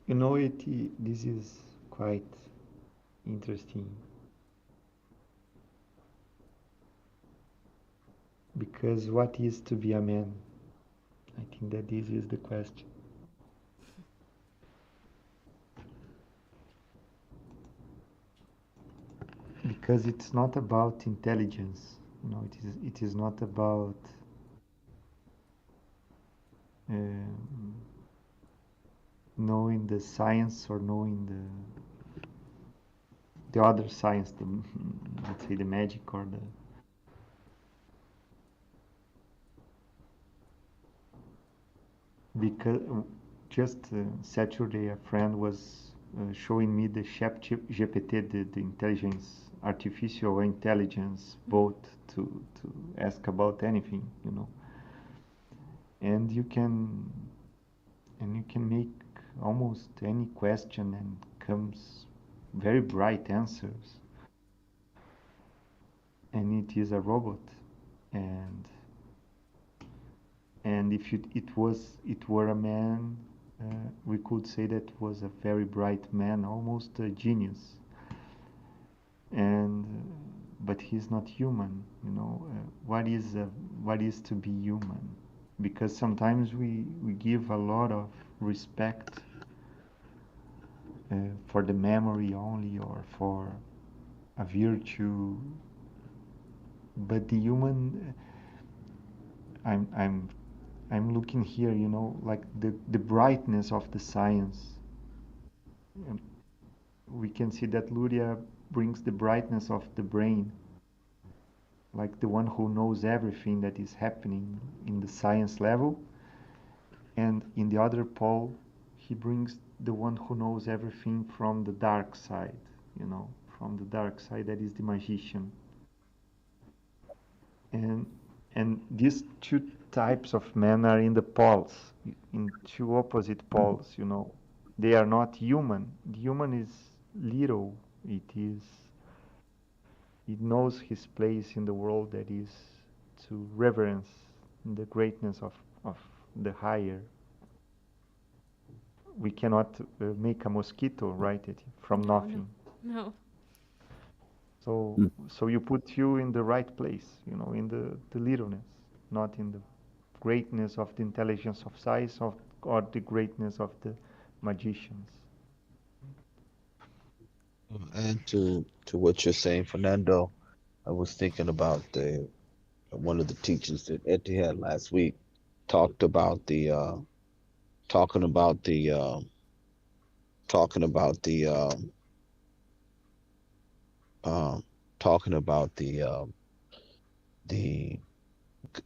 You know, this is quite interesting because what is to be a man? I think that this is the question. Because it's not about intelligence, it is not about knowing the science or knowing the other science, let's say the magic or the. Because just Saturday, a friend was showing me the GPT, the intelligence, artificial intelligence bot to ask about anything, and you can make almost any question and comes very bright answers, and it is a robot, and if it were a man, we could say that was a very bright man, almost a genius. And but he's not human. What is to be human? Because sometimes we give a lot of respect for the memory only or for a virtue, but the human. I'm looking here, like the brightness of the science. We can see that Luria brings the brightness of the brain, like the one who knows everything that is happening in the science level. And in the other pole, he brings the one who knows everything from the dark side, from the dark side, that is the magician. And these two types of men are in the poles, in two opposite poles. They are not human. The human is little. It knows his place in the world, that is to reverence the greatness of the higher. We cannot make a mosquito, right, from nothing. No. So you put you in the right place, in the littleness, not in the greatness of the intelligence of science or the greatness of the magicians. And to what you're saying, Fernando, I was thinking about one of the teachers that Etty had last week talked about talking about the talking about the talking about the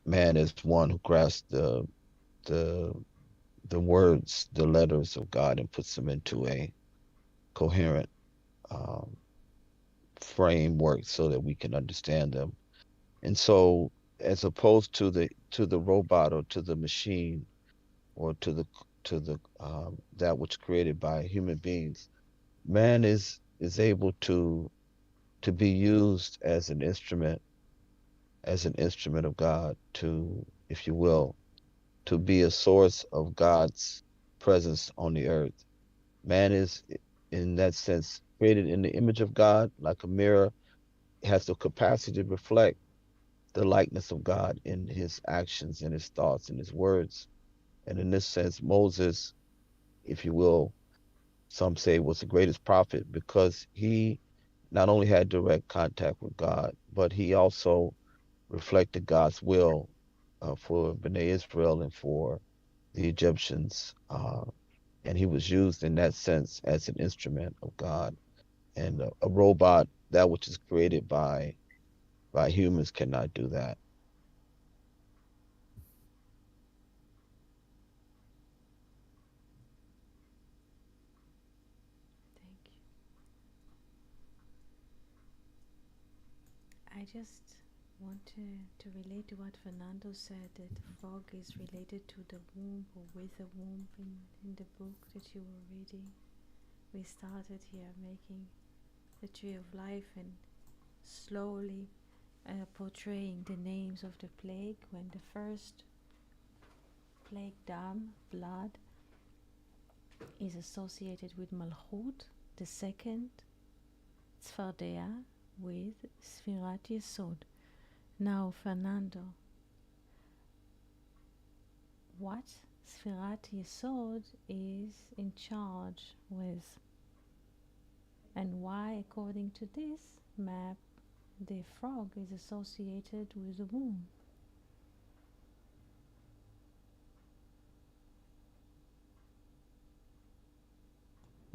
man is one who grasps the the words, the letters of God, and puts them into a coherent um, framework so that we can understand them. And so, as opposed to the robot or to the machine or to the that which created by human beings, man is able to be used as an instrument of God to, if you will, to be a source of God's presence on the earth. Man is, in that sense, created in the image of God, like a mirror, has the capacity to reflect the likeness of God in his actions, in his thoughts, in his words. And in this sense, Moses, if you will, some say was the greatest prophet because he not only had direct contact with God, but he also reflected God's will for Bnei Israel and for the Egyptians. And he was used in that sense as an instrument of God. And a robot, that which is created by humans, cannot do that. Thank you. I just want to relate to what Fernando said, that the frog is related to the womb or with the womb in the book that you were reading. We started here making the tree of life and slowly portraying the names of the plague, when the first plague, dam, blood, is associated with Malchut, the second, Tzfardea, with Sfirat Yesod. Now, Fernando, what Sfirat Yesod is in charge with, and why, according to this map, the frog is associated with the womb.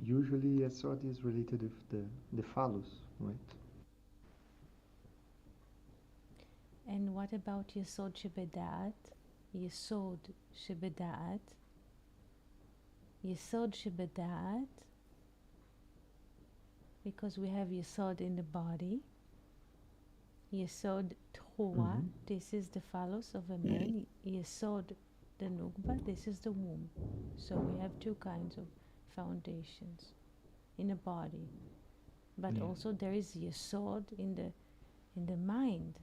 Usually Yesod is related with the phallus, right? And what about Yesod Shebedat? Yesod Shebedat. Yesod Shebedat, because we have Yesod in the body. Yesod Trua, this is the phallus of a man. Yesod the Nukba, this is the womb. So we have two kinds of foundations in a body. But also there is Yesod in the mind.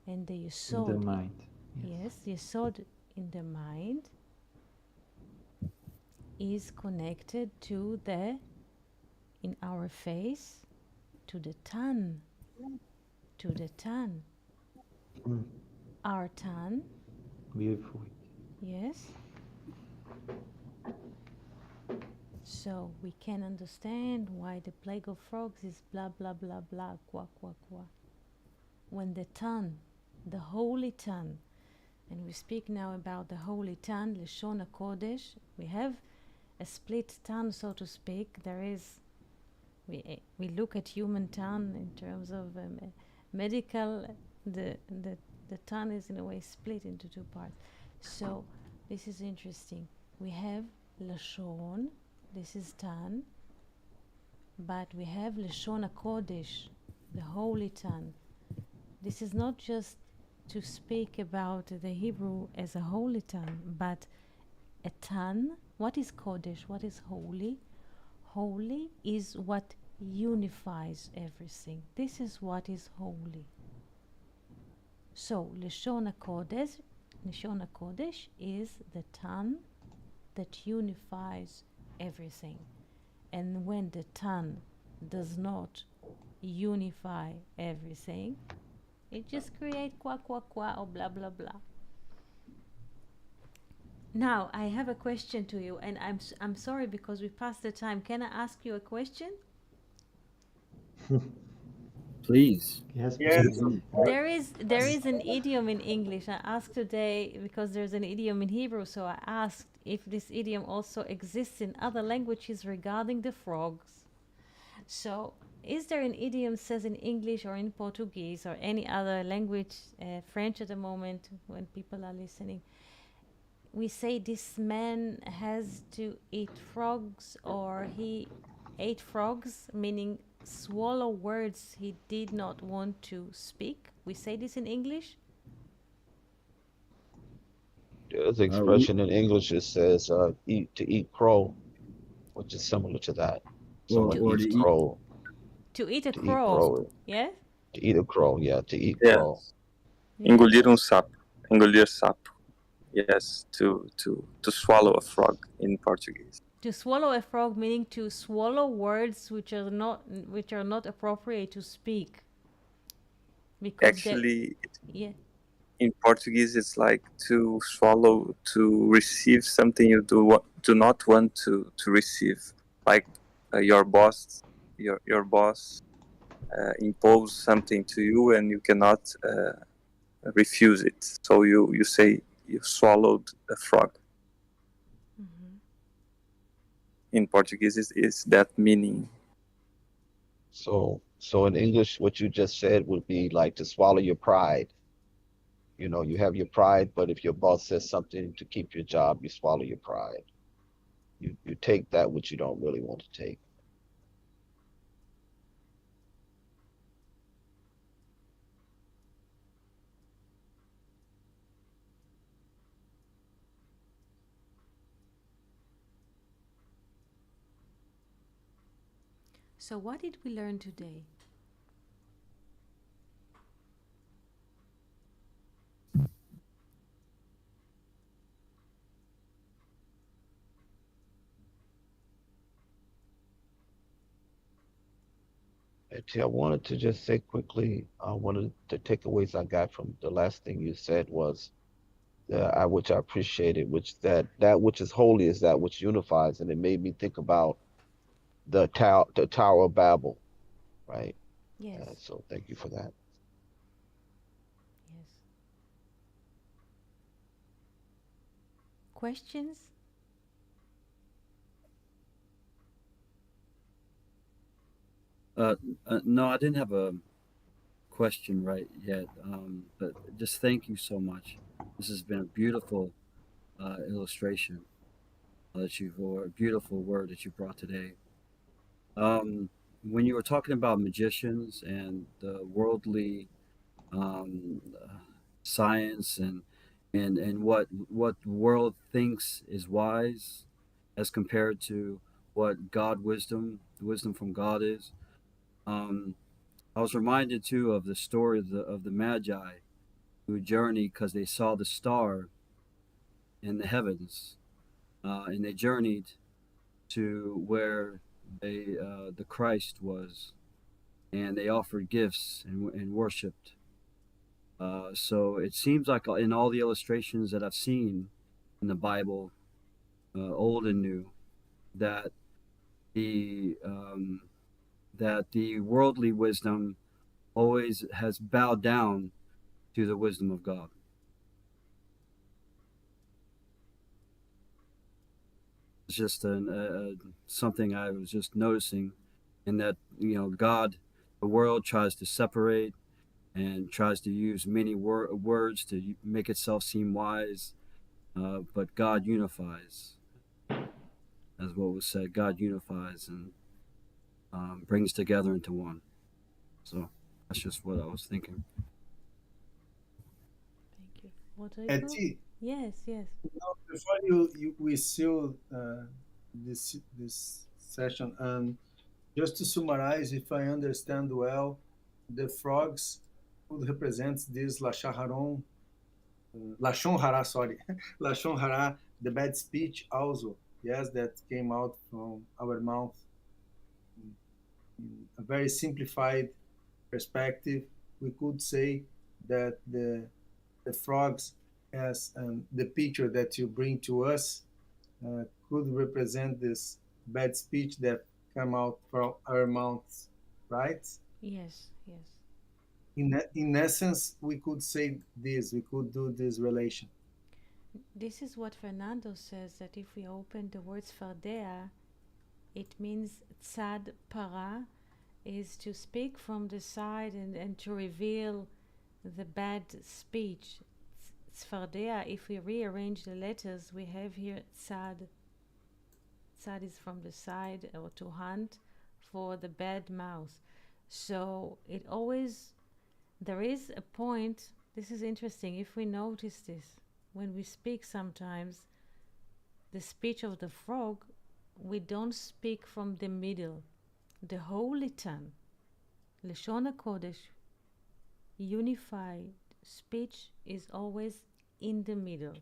And the Yesod, In the mind. yes, Yesod in the mind is connected to the, in our face, to the Tan. To the Tan. Our Tan. Beautiful. Yes. So we can understand why the plague of frogs is blah blah blah blah, qua qua qua. When the Tan, the holy Tan, and we speak now about the holy Tan, Lashon HaKodesh, we have a split Tan, so to speak. There is, we look at human Tan in terms of medical, the Tan is in a way split into two parts. So this is interesting. We have Lashon, this is Tan, but we have Lashon HaKodesh, the holy Tan. This is not just to speak about the Hebrew as a holy Tan, but a Tan. What is Kodesh? What is holy? Holy is what unifies everything. This is what is holy. So Lashon HaKodesh is the Tan that unifies everything. And when the Tan does not unify everything, it just creates qua qua qua or blah blah blah. Now I have a question to you, and I'm sorry because we passed the time. Can I ask you a question? Please. Yes, Yes, please. of course. There is an idiom in English. I asked today because there's an idiom in Hebrew, so I asked if this idiom also exists in other languages regarding the frogs. So, is there an idiom says in English or in Portuguese or any other language, French at the moment when people are listening? We say this man has to eat frogs, or he ate frogs, meaning swallow words he did not want to speak. We say this in English. There's an expression in English that says eat crow, which is similar to that. Someone Or eats to eat. crow. To eat a To eat crow. crow. Yeah? To eat a crow, yeah, to eat Yeah. crow. Yeah. Engolir sapo. Engolir sapo. Yes, to swallow a frog in Portuguese. To swallow a frog, meaning to swallow words which are not appropriate to speak. Because Actually, yeah. in Portuguese, it's like to swallow, to receive something you do not want to receive. Like your boss impose something to you and you cannot refuse it. So you say you swallowed a frog. In Portuguese, is that meaning. So in English, what you just said would be like to swallow your pride. You know, you have your pride, but if your boss says something to keep your job, you swallow your pride. You take that which you don't really want to take. So what did we learn today? Actually, I wanted to just say quickly, one of the takeaways I got from the last thing you said was which I appreciated, which that which is holy is that which unifies, and it made me think about the Tower of Babel, right? Yes, So thank you for that. yes. Questions? No, I didn't have a question right yet, but just thank you so much. This has been a beautiful illustration or a beautiful word that you brought today. When you were talking about magicians and the worldly science and what the world thinks is wise as compared to what the wisdom from God is. Um, I was reminded too of the story of the Magi who journeyed because they saw the star in the heavens, and they journeyed to where the Christ was, and they offered gifts and worshipped. So it seems like in all the illustrations that I've seen in the Bible, old and new, that the um, that the worldly wisdom always has bowed down to the wisdom of God. It's just something I was just noticing, in that God, the world tries to separate and tries to use many words to make itself seem wise, but God unifies, as what was said. God unifies and brings together into one. So that's just what I was thinking. Thank you. Rodrigo? Eti, Yes, yes. before we seal this session, just to summarize, if I understand well, the frogs would represent this Lashon Hara, sorry, Lashon Hara, the bad speech also, yes, that came out from our mouth in a very simplified perspective. We could say that the frogs, as the picture that you bring to us, could represent this bad speech that come out from our mouths, right? Yes, yes. In essence, we could say this, we could do this relation. This is what Fernando says, that if we open the words fardea, it means tzad para is to speak from the side and to reveal the bad speech. Tzfardea, if we rearrange the letters, we have here tzad. Tzad is from the side, or to hunt for the bad mouth. So it always, there is a point, this is interesting, if we notice this, when we speak sometimes, the speech of the frog, we don't speak from the middle. The holy tongue, Lashon HaKodesh, unified speech, is always in the middle.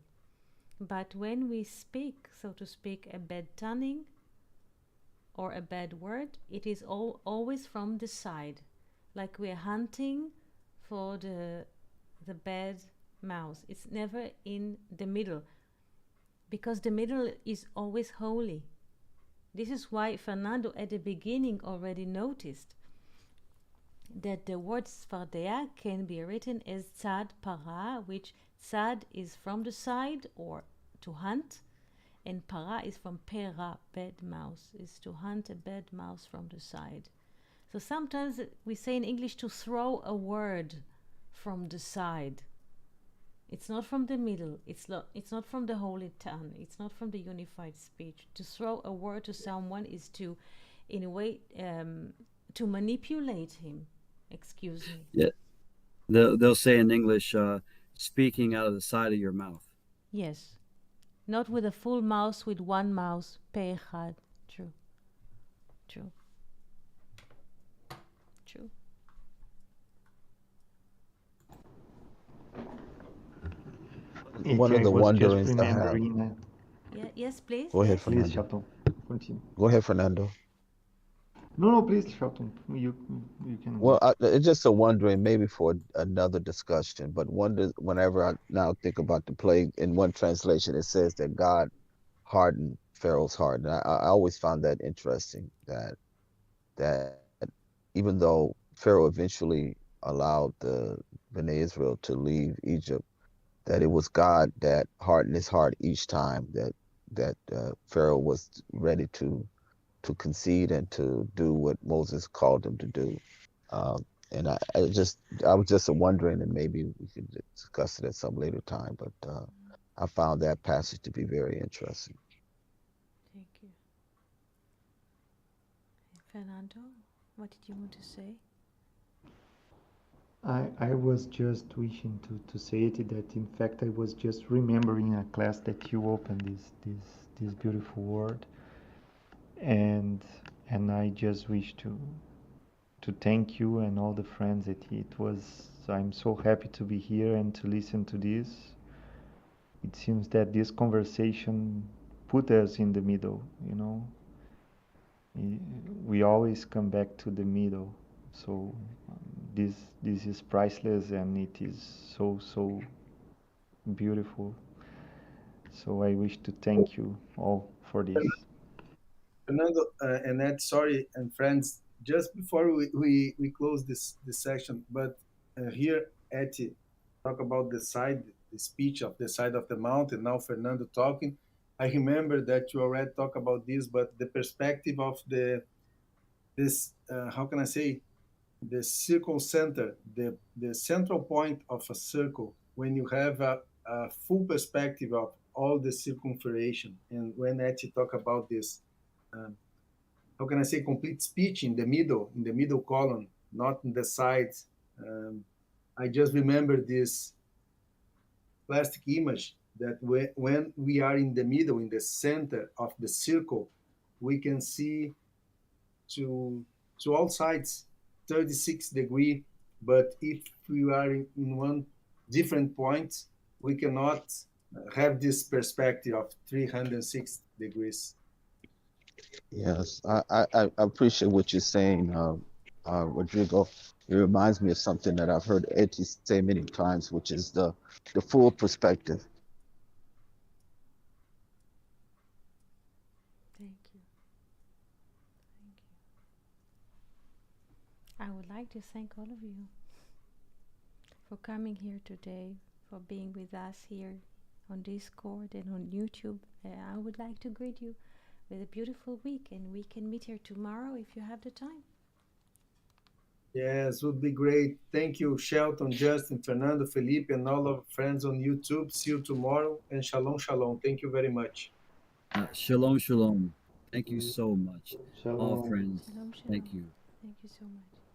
But when we speak, so to speak, a bad tongue or a bad word, it is always from the side, like we're hunting for the bad mouse. It's never in the middle, because the middle is always holy. This is why Fernando at the beginning already noticed that the word Sfardea can be written as tzad para, which tzad is from the side or to hunt, and para is from pera, bad mouse, is to hunt a bad mouse from the side. So sometimes we say in English to throw a word from the side. It's not from the middle. It's not from the holy tongue. It's not from the unified speech. To throw a word to someone is to, in a way, to manipulate him. Excuse me. Yeah, they'll say in English, speaking out of the side of your mouth. Yes. Not with a full mouth, with one mouth. Pe'echad. True. True. True. One of I the was just wonderings I have. Yeah. Yes, please. Go ahead, Yes. please, Fernando. Chateau, continue. Go ahead, Fernando. No, please, Shelton. You can Well, go. it's just a wondering, maybe for another discussion, but whenever I now think about the plague, in one translation it says that God hardened Pharaoh's heart, and I always found that interesting. That even though Pharaoh eventually allowed the Bnei Israel to leave Egypt, that it was God that hardened his heart each time that Pharaoh was ready to concede and to do what Moses called him to do. Um, and I was just wondering, and maybe we could discuss it at some later time. But I found that passage to be very interesting. Thank you. Fernando, what did you want to say? I was just wishing to say it that in fact I was just remembering a class that you opened this beautiful word, and I just wish to thank you and all the friends that it was. I'm so happy to be here and to listen to this. It seems that this conversation put us in the middle, you know. We always come back to the middle. So this is priceless and it is so beautiful. So I wish to thank you all for this. Fernando and Ed, sorry, and friends, just before we close this section, but here Eti talk about the speech of the side of the mountain. Now Fernando talking. I remember that you already talked about this, but the perspective of this how can I say, the circle center, the central point of a circle, when you have a full perspective of all the circumference, and when Eti talk about this. Um, how can I say, complete speech in the middle column, not in the sides. I just remember this plastic image that when we are in the middle, in the center of the circle, we can see to all sides 36-degree. But if we are in one different point, we cannot have this perspective of 360 degrees. Yes, I appreciate what you're saying, Rodrigo. It reminds me of something that I've heard Eti say many times, which is the full perspective. Thank you. Thank you. I would like to thank all of you for coming here today, for being with us here on Discord and on YouTube. I would like to greet you with a beautiful week, and we can meet here tomorrow if you have the time. Yes, would be great. Thank you, Shelton, Justin, Fernando, Felipe, and all our friends on YouTube. See you tomorrow, and shalom, shalom. Thank you very much. Shalom, shalom. Thank you so much. All Shalom. friends, Shalom, thank shalom. you. Thank you so much.